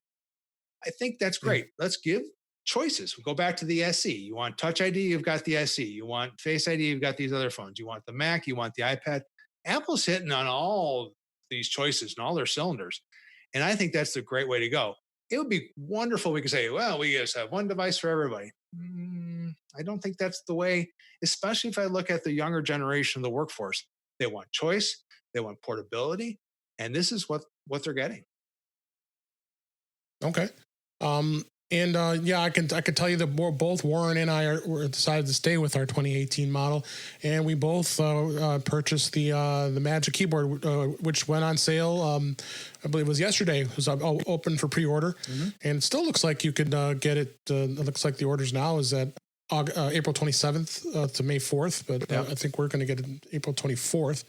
I think that's great. Let's give choices. We go back to the SE. You want Touch ID, you've got the SE. You want Face ID, you've got these other phones. You want the Mac, you want the iPad. Apple's hitting on all these choices and all their cylinders. And I think that's the great way to go. It would be wonderful. We could say, well, we just have one device for everybody. I don't think that's the way, especially if I look at the younger generation of the workforce. They want choice, they want portability, and this is what they're getting. Okay. I can tell you that both Warren and I decided to stay with our 2018 model, and we both purchased the Magic Keyboard, which went on sale. I believe it was yesterday. It was open for pre-order, and it still looks like you could get it. It looks like the orders now is at April 27th to May 4th, but I think we're going to get it April 24th.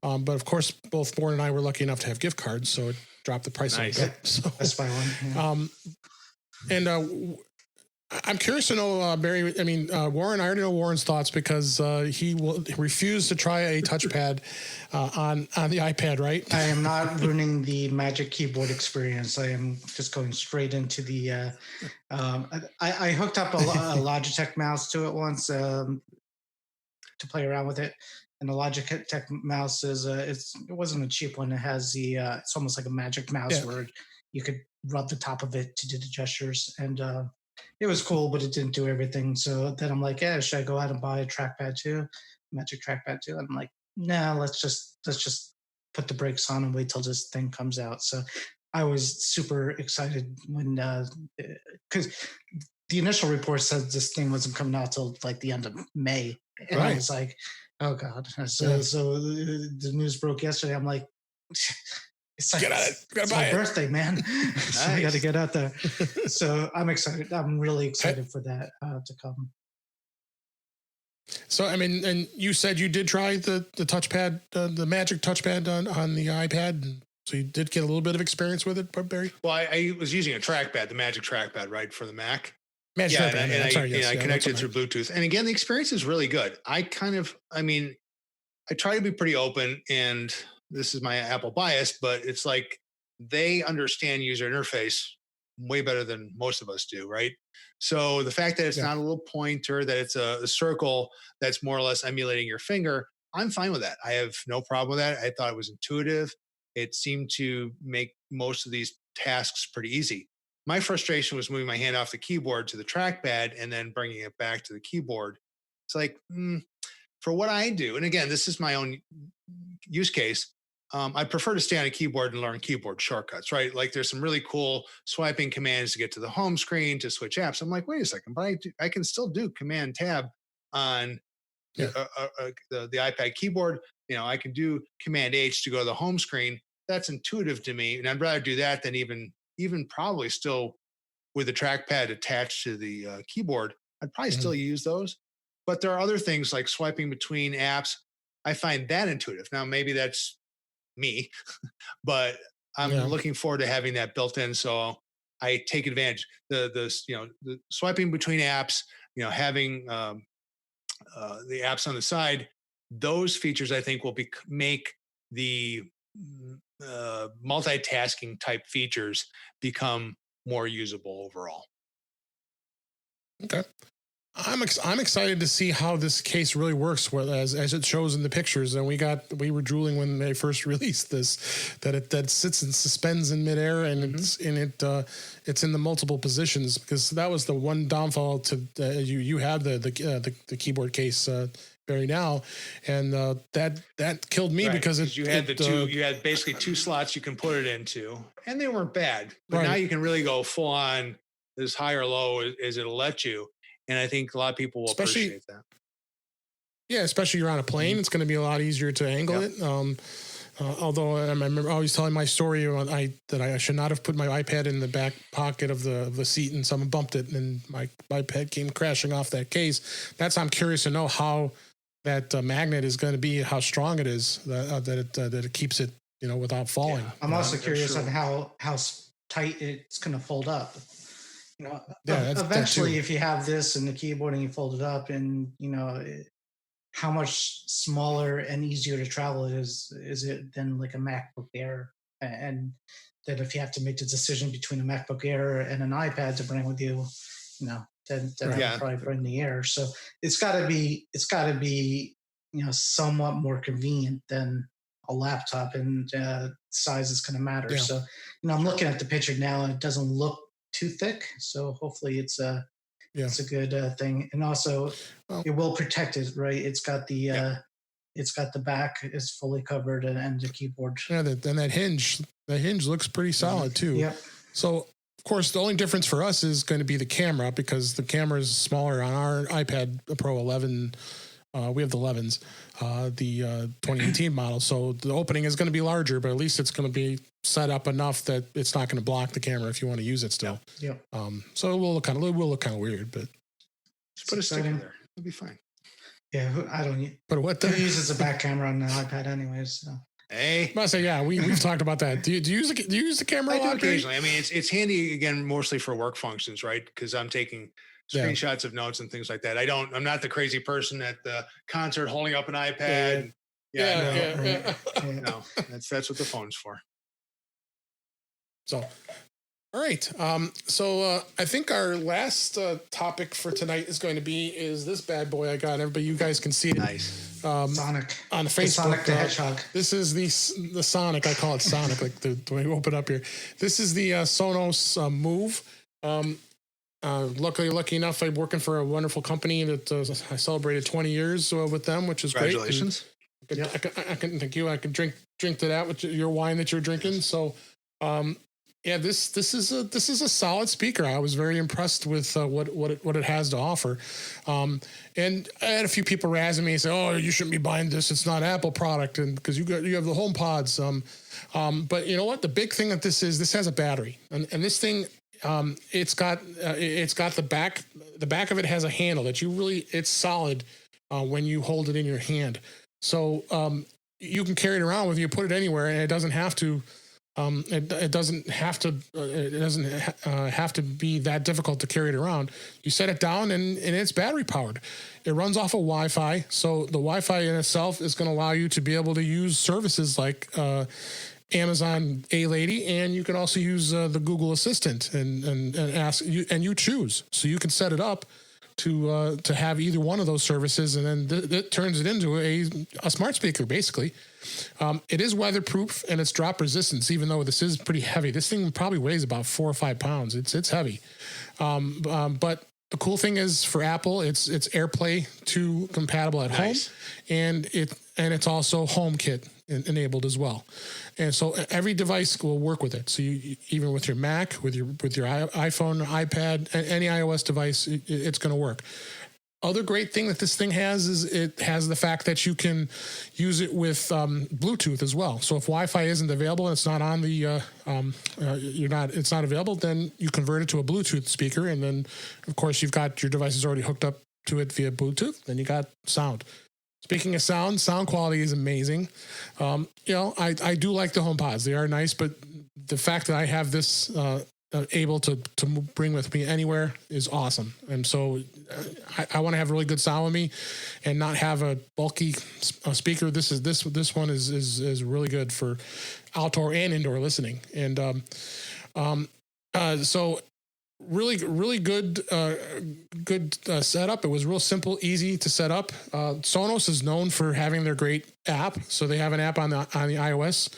But of course, both Warren and I were lucky enough to have gift cards, so it dropped the price a bit. So that's my one. And I'm curious to know, Barry. I mean, Warren. I already know Warren's thoughts because he will refuse to try a touchpad on the iPad. Right? I am not ruining the Magic Keyboard experience. I am just going straight into the. I hooked up a Logitech mouse to it once to play around with it, and the Logitech mouse is it wasn't a cheap one. It has the it's almost like a Magic Mouse where you could rub the top of it to do the gestures, and it was cool, but it didn't do everything. So then I'm like, should I go out and buy a trackpad too, Magic Trackpad too? And I'm like, no, let's just put the brakes on and wait till this thing comes out. So I was super excited when because the initial report said this thing wasn't coming out till like the end of May, and I was like, oh god. So the news broke yesterday. I'm like, it's like, it's my birthday, man. So I got to get out there. So I'm excited. I'm really excited for that to come. So, I mean, and you said you did try the touchpad, the Magic touchpad on the iPad. So you did get a little bit of experience with it, Barry? Well, I was using a trackpad, the Magic Trackpad, right, for the Mac. Magic Trackpad. And I connected through Bluetooth. And again, the experience is really good. I try to be pretty open, and this is my Apple bias, but it's like they understand user interface way better than most of us do, right? So the fact that it's not a little pointer, that it's a circle that's more or less emulating your finger, I'm fine with that. I have no problem with that. I thought it was intuitive. It seemed to make most of these tasks pretty easy. My frustration was moving my hand off the keyboard to the trackpad and then bringing it back to the keyboard. It's like, for what I do, and again, this is my own use case, I prefer to stay on a keyboard and learn keyboard shortcuts, right? Like there's some really cool swiping commands to get to the home screen, to switch apps. I'm like, wait a second, but I can still do Command Tab on the iPad keyboard. I can do Command H to go to the home screen. that's intuitive to me, and I'd rather do that than even probably still with the trackpad attached to the keyboard. I'd probably still use those. But there are other things like swiping between apps. I find that intuitive. Now, maybe that's me, but I'm looking forward to having that built in. So I take advantage. The swiping between apps, having the apps on the side, those features I think will make the multitasking type features become more usable overall. Okay. I'm excited to see how this case really works, as it shows in the pictures. And we were drooling when they first released this, that sits and suspends in midair, and it's in the multiple positions, because that was the one downfall to you have the keyboard case Barry now, and that killed me, because you had you had basically two slots you can put it into, and they weren't bad. But now you can really go full on as high or low as it'll let you. And I think a lot of people will appreciate that. Yeah, especially you're on a plane. It's going to be a lot easier to angle it. Although I remember always telling my story that I should not have put my iPad in the back pocket of the seat, and someone bumped it, and my iPad came crashing off that case. I'm curious to know how that magnet is going to be, how strong it is, that it keeps it without falling. Yeah, I'm also curious on how tight it's going to fold up. Eventually, if you have this and the keyboard and you fold it up, and how much smaller and easier to travel is it than like a MacBook Air? And that if you have to make the decision between a MacBook Air and an iPad to bring with you, then I would probably bring the Air. So it's got to be somewhat more convenient than a laptop, and size is going to matter. Yeah. So I'm looking at the picture now, and it doesn't look too thick, so hopefully it's a good thing. And also it will protect it, right? It's got the back is fully covered, and the keyboard. Yeah, and that hinge looks pretty solid too. Yeah. So of course the only difference for us is going to be the camera, because the camera is smaller on our iPad Pro 11. We have the 11s, the 2018 model. So the opening is going to be larger, but at least it's going to be set up enough that it's not going to block the camera if you want to use it still. Yeah. So it will look kind of weird, but just put a sticker there. It'll be fine. Yeah, I don't. But what? Who uses a back camera on the iPad anyways? So. Hey, I say, yeah, we've talked about that. Do you use the camera? I do occasionally. I mean, it's handy again, mostly for work functions, right? Because I'm taking screenshots of notes and things like that. I'm not the crazy person at the concert holding up an iPad. No, that's what the phone's for. So, all right. So I think our last topic for tonight is going to be this bad boy I got. Everybody, you guys can see it. Nice. Sonic on Facebook. The Sonic the Hedgehog. This is the Sonic. I call it Sonic. Like the way we open up here. This is the Sonos Move. Lucky enough, I'm working for a wonderful company that I celebrated 20 years with them, which is congratulations. Great. I can thank you. I can drink to that with your wine that you're drinking. So. This is a solid speaker. I was very impressed with what it has to offer, and I had a few people razzing me and say, "Oh, you shouldn't be buying this. It's not Apple product, and because you have the HomePods." But you know what? The big thing that this has a battery, and this thing, it's got the back. The back of it has a handle that it's solid when you hold it in your hand. So you can carry it around with you, put it anywhere, and it doesn't have to. It doesn't have to be that difficult to carry it around. You set it down and it's battery powered. It runs off of Wi-Fi. So the Wi-Fi in itself is going to allow you to be able to use services like Amazon A-Lady, and you can also use the Google Assistant and ask you, and you choose. So you can set it up to have either one of those services, and then it turns it into a smart speaker, basically. It is weatherproof and it's drop resistance, even though this is pretty heavy. This thing probably weighs about 4 or 5 pounds. It's heavy. But the cool thing is for Apple, it's AirPlay 2 compatible at home, and it's also HomeKit enabled as well. And so every device will work with it. So you even with your Mac, with your iPhone, iPad, any iOS device, it's going to work. other great thing that this thing has is it has the fact that you can use it with Bluetooth as well. So if Wi-Fi isn't available and it's not on the it's not available, then you convert it to a Bluetooth speaker, and then of course you've got your devices already hooked up to it via Bluetooth. Then you got sound. Speaking of sound quality is amazing. I do like the HomePods. They are nice, but the fact that I have this able to bring with me anywhere is awesome. And so I want to have really good sound with me and not have a bulky speaker. This one is really good for outdoor and indoor listening. And so really good setup. It was real simple, easy to set up. Sonos is known for having their great app. So they have an app on the iOS.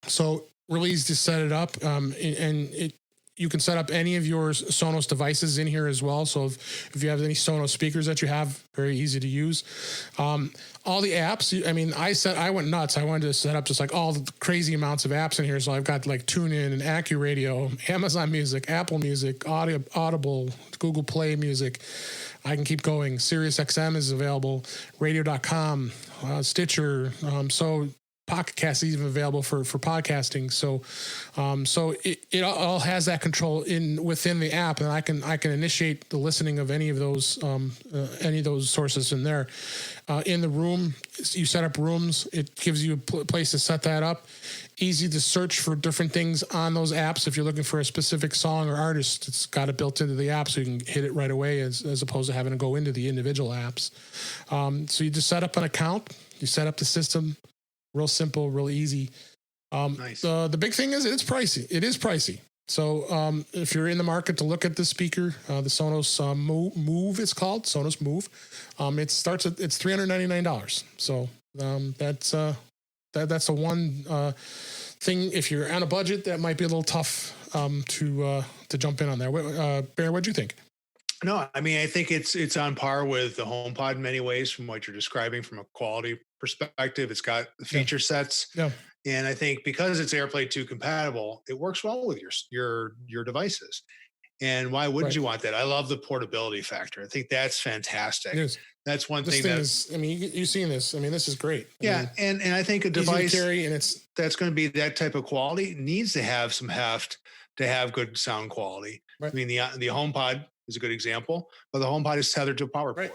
So really easy to set it up. You can set up any of your Sonos devices in here as well. So if you have any Sonos speakers that you have, very easy to use. All the apps, I went nuts. I wanted to set up just like all the crazy amounts of apps in here. So I've got like TuneIn and AccuRadio, Amazon Music, Apple Music, Audible, Google Play Music. I can keep going. SiriusXM is available, radio.com, Stitcher. So Pocket Cast is even available for podcasting. So it all has that control within the app, and I can initiate the listening of any of those sources in there. In the room, you set up rooms. It gives you a place to set that up. Easy to search for different things on those apps. If you're looking for a specific song or artist, it's got it built into the app, so you can hit it right away as opposed to having to go into the individual apps. So you just set up an account. You set up the system. Real simple, real easy. Nice. The big thing is it's pricey. It is pricey. So if you're in the market to look at the speaker, the Sonos Move, it's called Sonos Move. It starts at it's $399. So that's the one thing. If you're on a budget, that might be a little tough to jump in on there. Bear, what'd you think? No, I mean, I think it's on par with the HomePod in many ways from what you're describing from a quality perspective. It's got the feature sets. Yeah. And I think because it's AirPlay 2 compatible, it works well with your devices. And why wouldn't you want that? I love the portability factor. I think that's fantastic. That's one thing you've seen this. I mean, this is great. And I think a device carry, and that's going to be that type of quality needs to have some heft to have good sound quality. Right. I mean, the HomePod is a good example, but the HomePod is tethered to a power cord.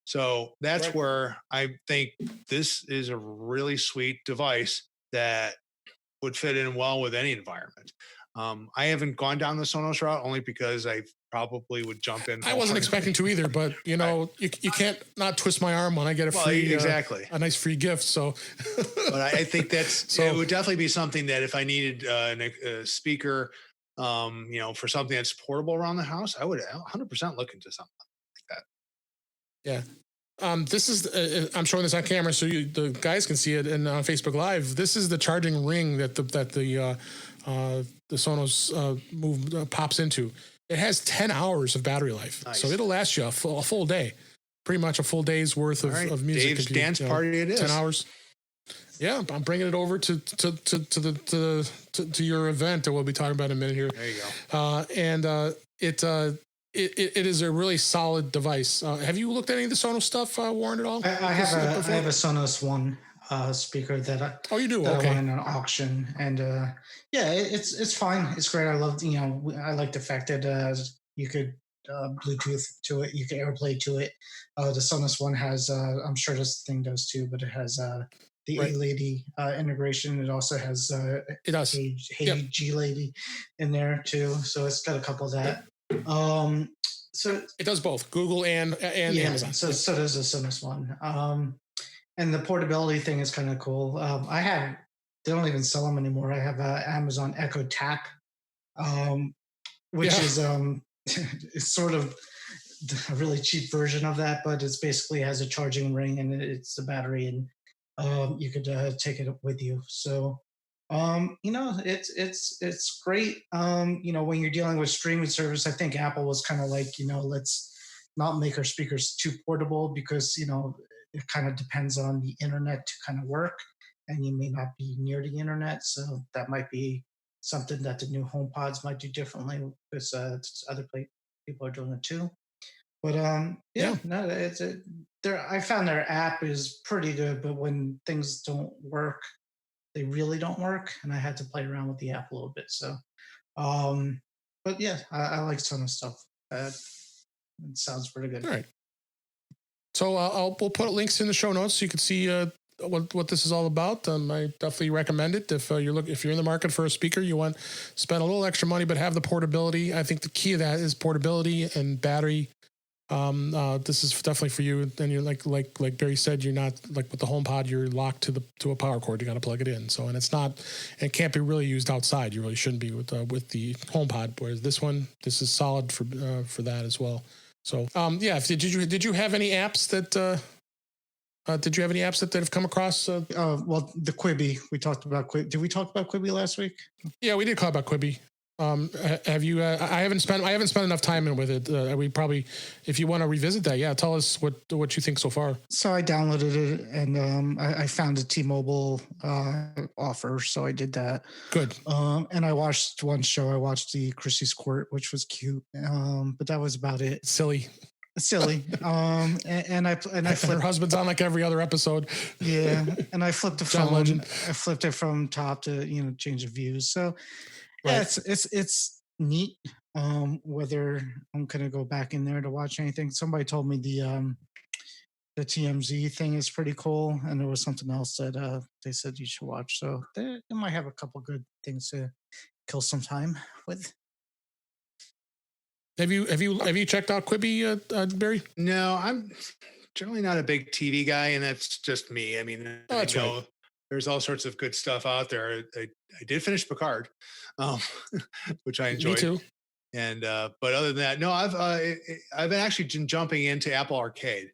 So that's where I think this is a really sweet device that would fit in well with any environment. I haven't gone down the Sonos route only because I probably would jump in. I wasn't expecting to either, but you can't not twist my arm when I get a free, a nice free gift. So, but I think it would definitely be something that if I needed a speaker, for something that's portable around the house, I would 100% look into something like that. Yeah. This is, I'm showing this on camera so the guys can see it in Facebook Live. This is the charging ring that the Sonos Move pops into. It has 10 hours of battery life. Nice. So it'll last you a full day, pretty much a full day's worth of music. Dave's dance party it is. 10 hours. Yeah, I'm bringing it over to your event that we'll be talking about in a minute here. There you go. It is a really solid device. Have you looked at any of the Sonos stuff, Warren, at all? I have a Sonos One speaker that you do? That okay. I won in an auction, and it's fine. It's great. I love I like the fact that you could Bluetooth to it, you can AirPlay to it. The Sonos One has I'm sure this thing does too, but it has the A-Lady integration. It also has it does. Hey G-Lady in there too. So it's got a couple of that. So it does both Google and Amazon. So does the Sonos One. And the portability thing is kind of cool. They don't even sell them anymore. I have Amazon Echo Tap, which is it's sort of a really cheap version of that, but it's basically has a charging ring and it's a battery, and you could take it with you. So it's great. When you're dealing with streaming service, I think Apple was kind of like, let's not make our speakers too portable because, it kind of depends on the internet to kind of work, and you may not be near the internet. So that might be something that the new HomePods might do differently because other people are doing it too. But no, I found their app is pretty good, but when things don't work, they really don't work, and I had to play around with the app a little bit. So, but yeah, I like some of the stuff. It sounds pretty good. All right. So we'll put links in the show notes so you can see what this is all about. I definitely recommend it if you're in the market for a speaker, you want to spend a little extra money but have the portability. I think the key of that is portability and battery. This is definitely for you. And you're like Barry said, you're not like with the HomePod, you're locked to a power cord. You got to plug it in. So, and it can't be really used outside. You really shouldn't be with the HomePod. Whereas this is solid for that as well. So, did you have any apps that have come across? Well, the Quibi, we talked about Quibi. Did we talk about Quibi last week? Yeah, we did talk about Quibi. Have you? I haven't spent enough time in with it. We probably, if you want to revisit that, tell us what you think so far. So I downloaded it and I found a T-Mobile offer, so I did that. Good. And I watched one show. I watched the Chrissy's Court, which was cute. But that was about it. Silly. And I flipped. Her husband's on like every other episode. Yeah, and I flipped the John phone. Legend. I flipped it from top to change the views. So. Right. Yeah, it's neat. Whether I'm gonna go back in there to watch anything. Somebody told me the TMZ thing is pretty cool, and there was something else that they said you should watch. So they might have a couple good things to kill some time with. Have you checked out Quibi, Barry? No, I'm generally not a big TV guy, and that's just me. I mean, that's right. There's all sorts of good stuff out there. I did finish Picard, which I enjoyed. Me too. And but other than that, no, I've been actually jumping into Apple Arcade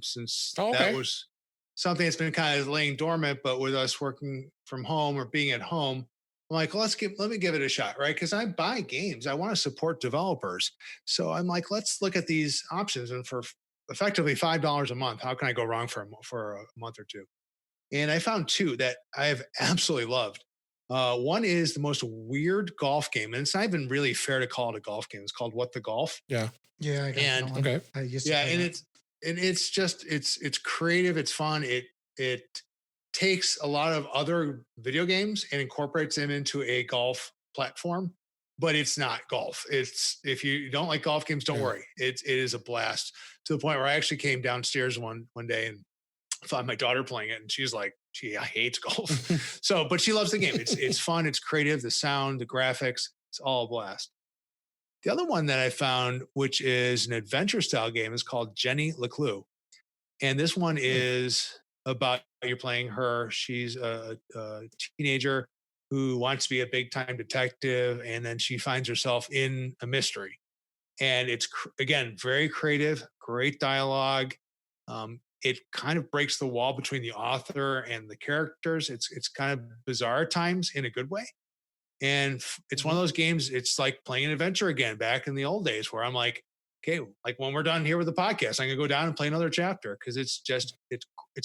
since that was something that's been kind of laying dormant. But with us working from home or being at home, I'm like, let me give it a shot, right? Because I buy games, I want to support developers, so I'm like, let's look at these options, and for effectively $5 a month, how can I go wrong for a month or two? And I found two that I have absolutely loved. One is the most weird golf game, and it's not even really fair to call it a golf game. It's called What the Golf. Yeah. I got that one. Okay. It's creative. It's fun. It takes a lot of other video games and incorporates them into a golf platform, but it's not golf. If you don't like golf games, don't worry. It is a blast, to the point where I actually came downstairs one day and found my daughter playing it, and she's like, she hates golf. But she loves the game. It's fun. It's creative. The sound, the graphics, it's all a blast. The other one that I found, which is an adventure style game, is called Jenny LeClue. And this one is about, you're playing her. She's a teenager who wants to be a big time detective. And then she finds herself in a mystery. And it's, again, very creative, great dialogue. It kind of breaks the wall between the author and the characters. It's kind of bizarre at times in a good way. And it's one of those games, it's like playing an adventure again, back in the old days, where I'm like, okay, like when we're done here with the podcast, I'm gonna go down and play another chapter, because it's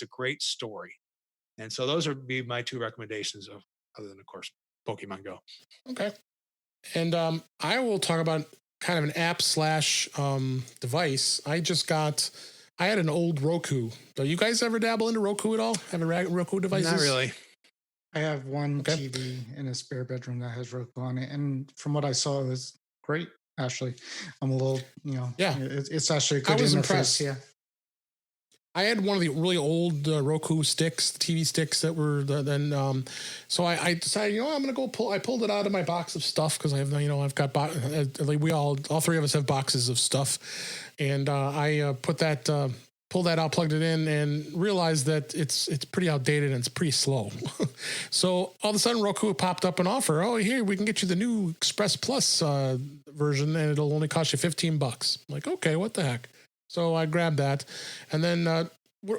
a great story. And so those would be my two recommendations, other than, of course, Pokemon Go. Okay. And I will talk about kind of an app / device. I had an old Roku. Do you guys ever dabble into Roku at all? Have a Roku devices? Not really. I have one TV in a spare bedroom that has Roku on it, and from what I saw, it was great. Actually, I'm a little, it's actually a good interface. Impressed. Yeah. I had one of the really old Roku sticks, TV sticks that were so I decided, I'm going to go I pulled it out of my box of stuff, because I have, I've got, like all three of us have boxes of stuff. And I pulled that out, plugged it in, and realized that it's pretty outdated and it's pretty slow. So all of a sudden Roku popped up an offer. Oh, here, we can get you the new Express Plus version, and it'll only cost you $15. I'm like, okay, what the heck? So I grabbed that. And then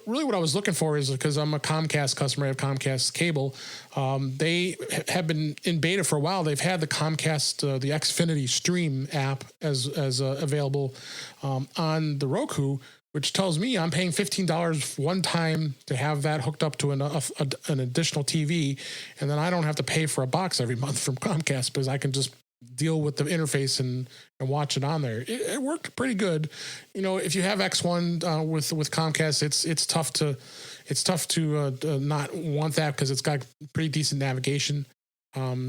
really what I was looking for is, because I'm a Comcast customer, I have Comcast cable. They have been in beta for a while. They've had the Comcast, the Xfinity Stream app as available on the Roku, which tells me I'm paying $15 one time to have that hooked up to an additional TV. And then I don't have to pay for a box every month from Comcast, because I can just deal with the interface and watch it on there. It worked pretty good. You know, if you have X1 with Comcast, it's tough to not want that because it's got pretty decent navigation.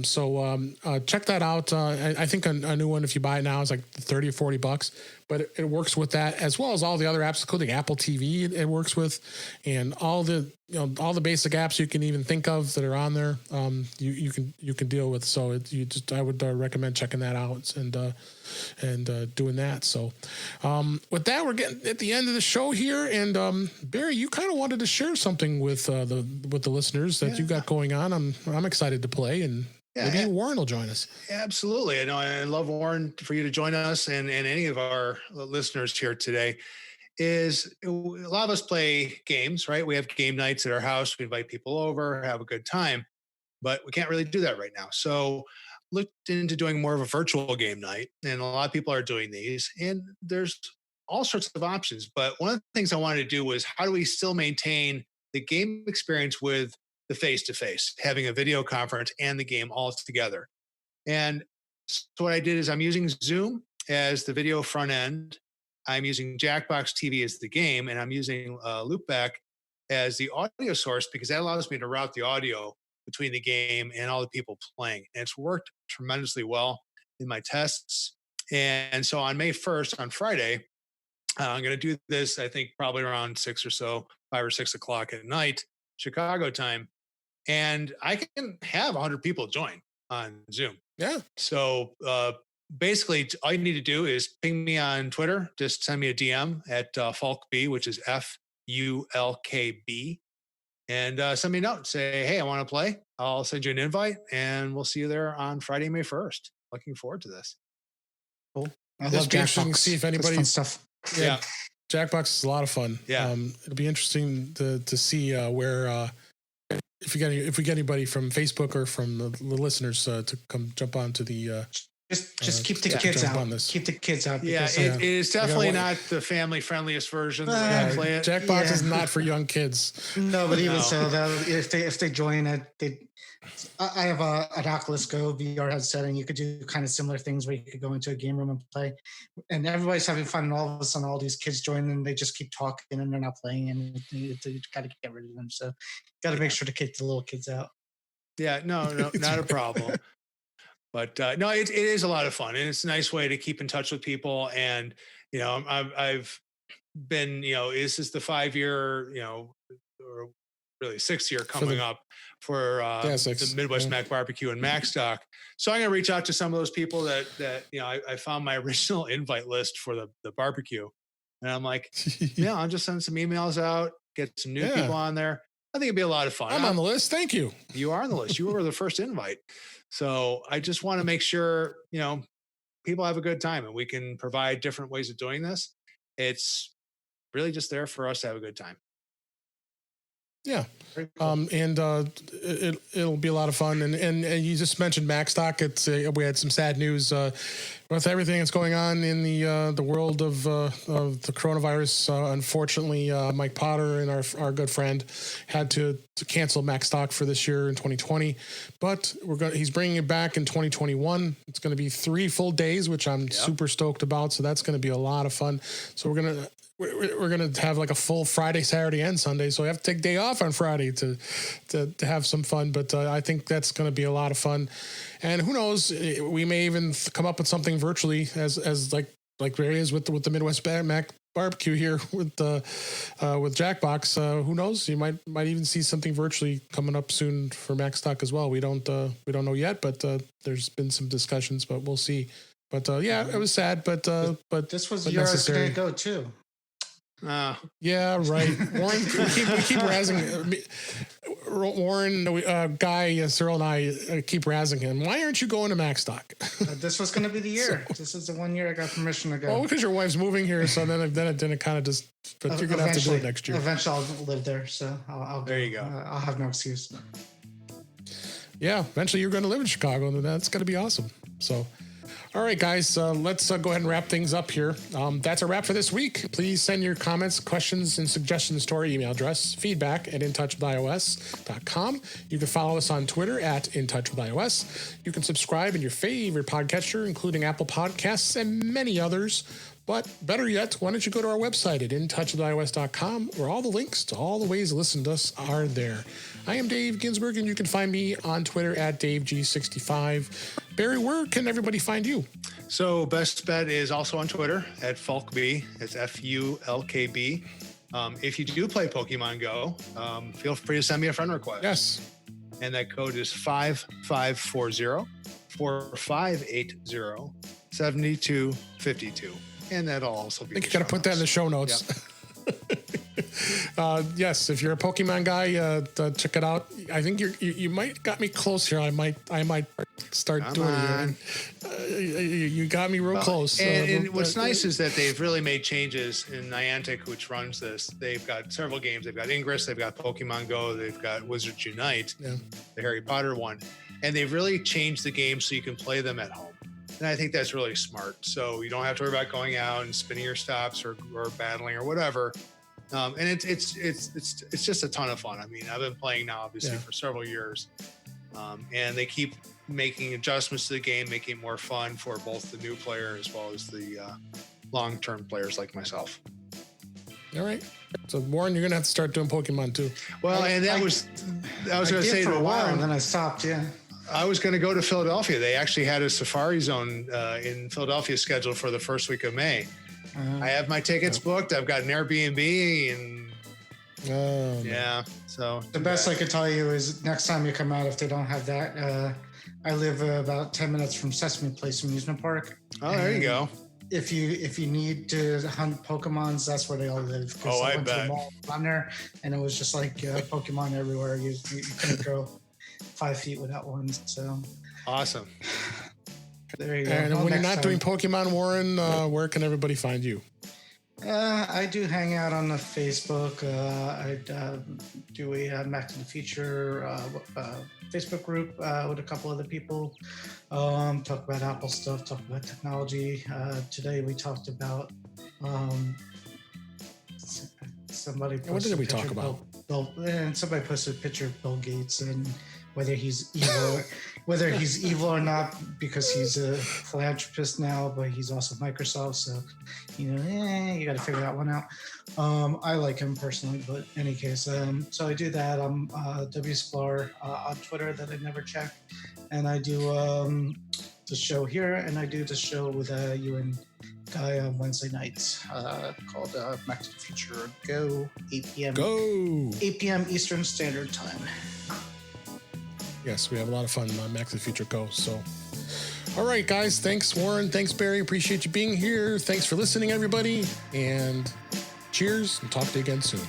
So check that out. I think a new one, if you buy it now, is like 30 or 40 bucks, but it works with that as well as all the other apps, including Apple TV. It works with, and all the basic apps you can even think of that are on there. You can deal with. So I would recommend checking that out and doing that. So with that, we're getting at the end of the show here. And Barry, you kind of wanted to share something with the listeners that you got going on. I'm excited to play, and maybe Warren will join us. Absolutely. I know. I love, Warren, for you to join us and any of our listeners here today. Is a lot of us play games, right? We have game nights at our house. We invite people over, have a good time, but we can't really do that right now. So looked into doing more of a virtual game night, and a lot of people are doing these, and there's all sorts of options. But one of the things I wanted to do was, how do we still maintain the game experience with the face-to-face, having a video conference and the game all together? And so what I did is, I'm using Zoom as the video front end. I'm using Jackbox TV as the game, and I'm using Loopback as the audio source, because that allows me to route the audio between the game and all the people playing. And it's worked tremendously well in my tests. And so on May 1st, on Friday, I'm going to do this, I think probably around 5 or 6 o'clock at night, Chicago time. And I can have 100 people join on Zoom. Yeah. So basically, all you need to do is ping me on Twitter. Just send me a DM at FulkB, which is FULKB. And send me a note. Say, hey, I want to play. I'll send you an invite, and we'll see you there on Friday, May 1st. Looking forward to this. Cool. I love Jackbox. See if anybody fun stuff. Yeah. Jackbox is a lot of fun. Yeah. It'll be interesting to see where if we get anybody from Facebook or from the listeners to come jump onto the. Just keep the kids out. Keep the kids out. Yeah, it is definitely not the family friendliest version the way I play it. Jackbox is not for young kids. No, but even so, though, if they join it, I have an Oculus Go VR headset, and you could do kind of similar things where you could go into a game room and play, and everybody's having fun, and all of a sudden, all these kids join, and they just keep talking, and they're not playing, and you got to get rid of them. So, got to make sure to kick the little kids out. Yeah, no, not a problem. But no, it is a lot of fun, and it's a nice way to keep in touch with people. And I've been, this is the 5-year, or really 6th year coming up for the Midwest Mac Barbecue and MacStock. So I'm going to reach out to some of those people that I found my original invite list for the barbecue, and I'm like, I'll just send some emails out, get some new people on there. I think it'd be a lot of fun. I'm on the list. Thank you. You are on the list. You were the first invite. So I just want to make sure, people have a good time, and we can provide different ways of doing this. It's really just there for us to have a good time. Yeah. Cool. And it'll be a lot of fun. And you just mentioned MacStock. We had some sad news with everything that's going on in the world of the coronavirus. Unfortunately, Mike Potter and our good friend had to cancel MacStock for this year in 2020. But he's bringing it back in 2021. It's going to be 3 full days, which I'm super stoked about. So that's going to be a lot of fun. So we're going to have like a full Friday, Saturday, and Sunday. So we have to take day off on Friday to have some fun. But I think that's going to be a lot of fun. And who knows, we may even come up with something virtually as like there is with the Midwest Mac Barbecue here with Jackbox. Who knows? You might even see something virtually coming up soon for MacStock as well. We don't know yet, but there's been some discussions, but we'll see. But it was sad, but this was the year I was going to go too. Yeah, right. Warren, we keep razzing Warren, Guy, Cyril, and I keep razzing him. Why aren't you going to MacStock? This was going to be the year. This is the 1 year I got permission to go. Well, because your wife's moving here, so then it kind of just. But you're gonna have to do it next year. Eventually, I'll live there, so I'll there you go. I'll have no excuse. Yeah, eventually you're going to live in Chicago, and that's going to be awesome. So. All right, guys, let's go ahead and wrap things up here. That's a wrap for this week. Please send your comments, questions, and suggestions to our email address, feedback@intouchwithios.com. You can follow us on Twitter @intouchwithios. You can subscribe in your favorite podcatcher, including Apple Podcasts and many others. But better yet, why don't you go to our website at intouchwithios.com, where all the links to all the ways to listen to us are there. I am Dave Ginsburg, and you can find me on Twitter @DaveG65. Barry, where can everybody find you? So Best Bet is also on Twitter @FulkB. It's FULKB. If you do play Pokemon Go, feel free to send me a friend request. Yes. And that code is 5540-4580-7252. And that'll also be. I think you got to put that in the show notes. Yep. Yes, if you're a Pokemon guy, check it out. I think you might got me close here. I might start doing it. You got me real close. And what's nice is that they've really made changes in Niantic, which runs this. They've got several games. They've got Ingress, they've got Pokemon Go, they've got Wizards Unite, the Harry Potter one, and they've really changed the game so you can play them at home. And I think that's really smart. So you don't have to worry about going out and spinning your stops or battling or whatever. And it's just a ton of fun. I mean, I've been playing now obviously for several years, and they keep making adjustments to the game, making it more fun for both the new player as well as the long-term players like myself. All right. So Warren, you're gonna have to start doing Pokemon too. Well, I was going to say for to a while, Warren, and then I stopped. Yeah. I was going to go to Philadelphia. They actually had a safari zone in Philadelphia scheduled for the first week of May. I have my tickets booked. I've got an Airbnb, and so the best I could tell you is next time you come out, if they don't have that, I live about 10 minutes from Sesame Place Amusement Park. Oh, there you go. If you need to hunt Pokemons, that's where they all live. Oh, I went to bet. the mall on there, and it was just like Pokemon everywhere. You couldn't go 5 feet without one. So awesome. There you go. And Well, when you're next not time. doing Pokemon, Warren, where can everybody find you? I do hang out on the Facebook. I do a Back to the Future Facebook group with a couple other people. Talk about Apple stuff, talk about technology. Today we talked about somebody. What did we talk about? And somebody posted a picture of Bill Gates and whether he's evil or not, because he's a philanthropist now, but he's also Microsoft. So, you got to figure that one out. I like him personally, but in any case, so I do that. I'm W Sklar on Twitter that I never check, and I do the show here, and I do the show with you and Guy on Wednesday nights called Back to the Future Go 8 p.m. 8 p.m. Eastern Standard Time. Yes, we have a lot of fun on Back to the Future Go. So, all right, guys. Thanks, Warren. Thanks, Barry. Appreciate you being here. Thanks for listening, everybody. And cheers, and talk to you again soon.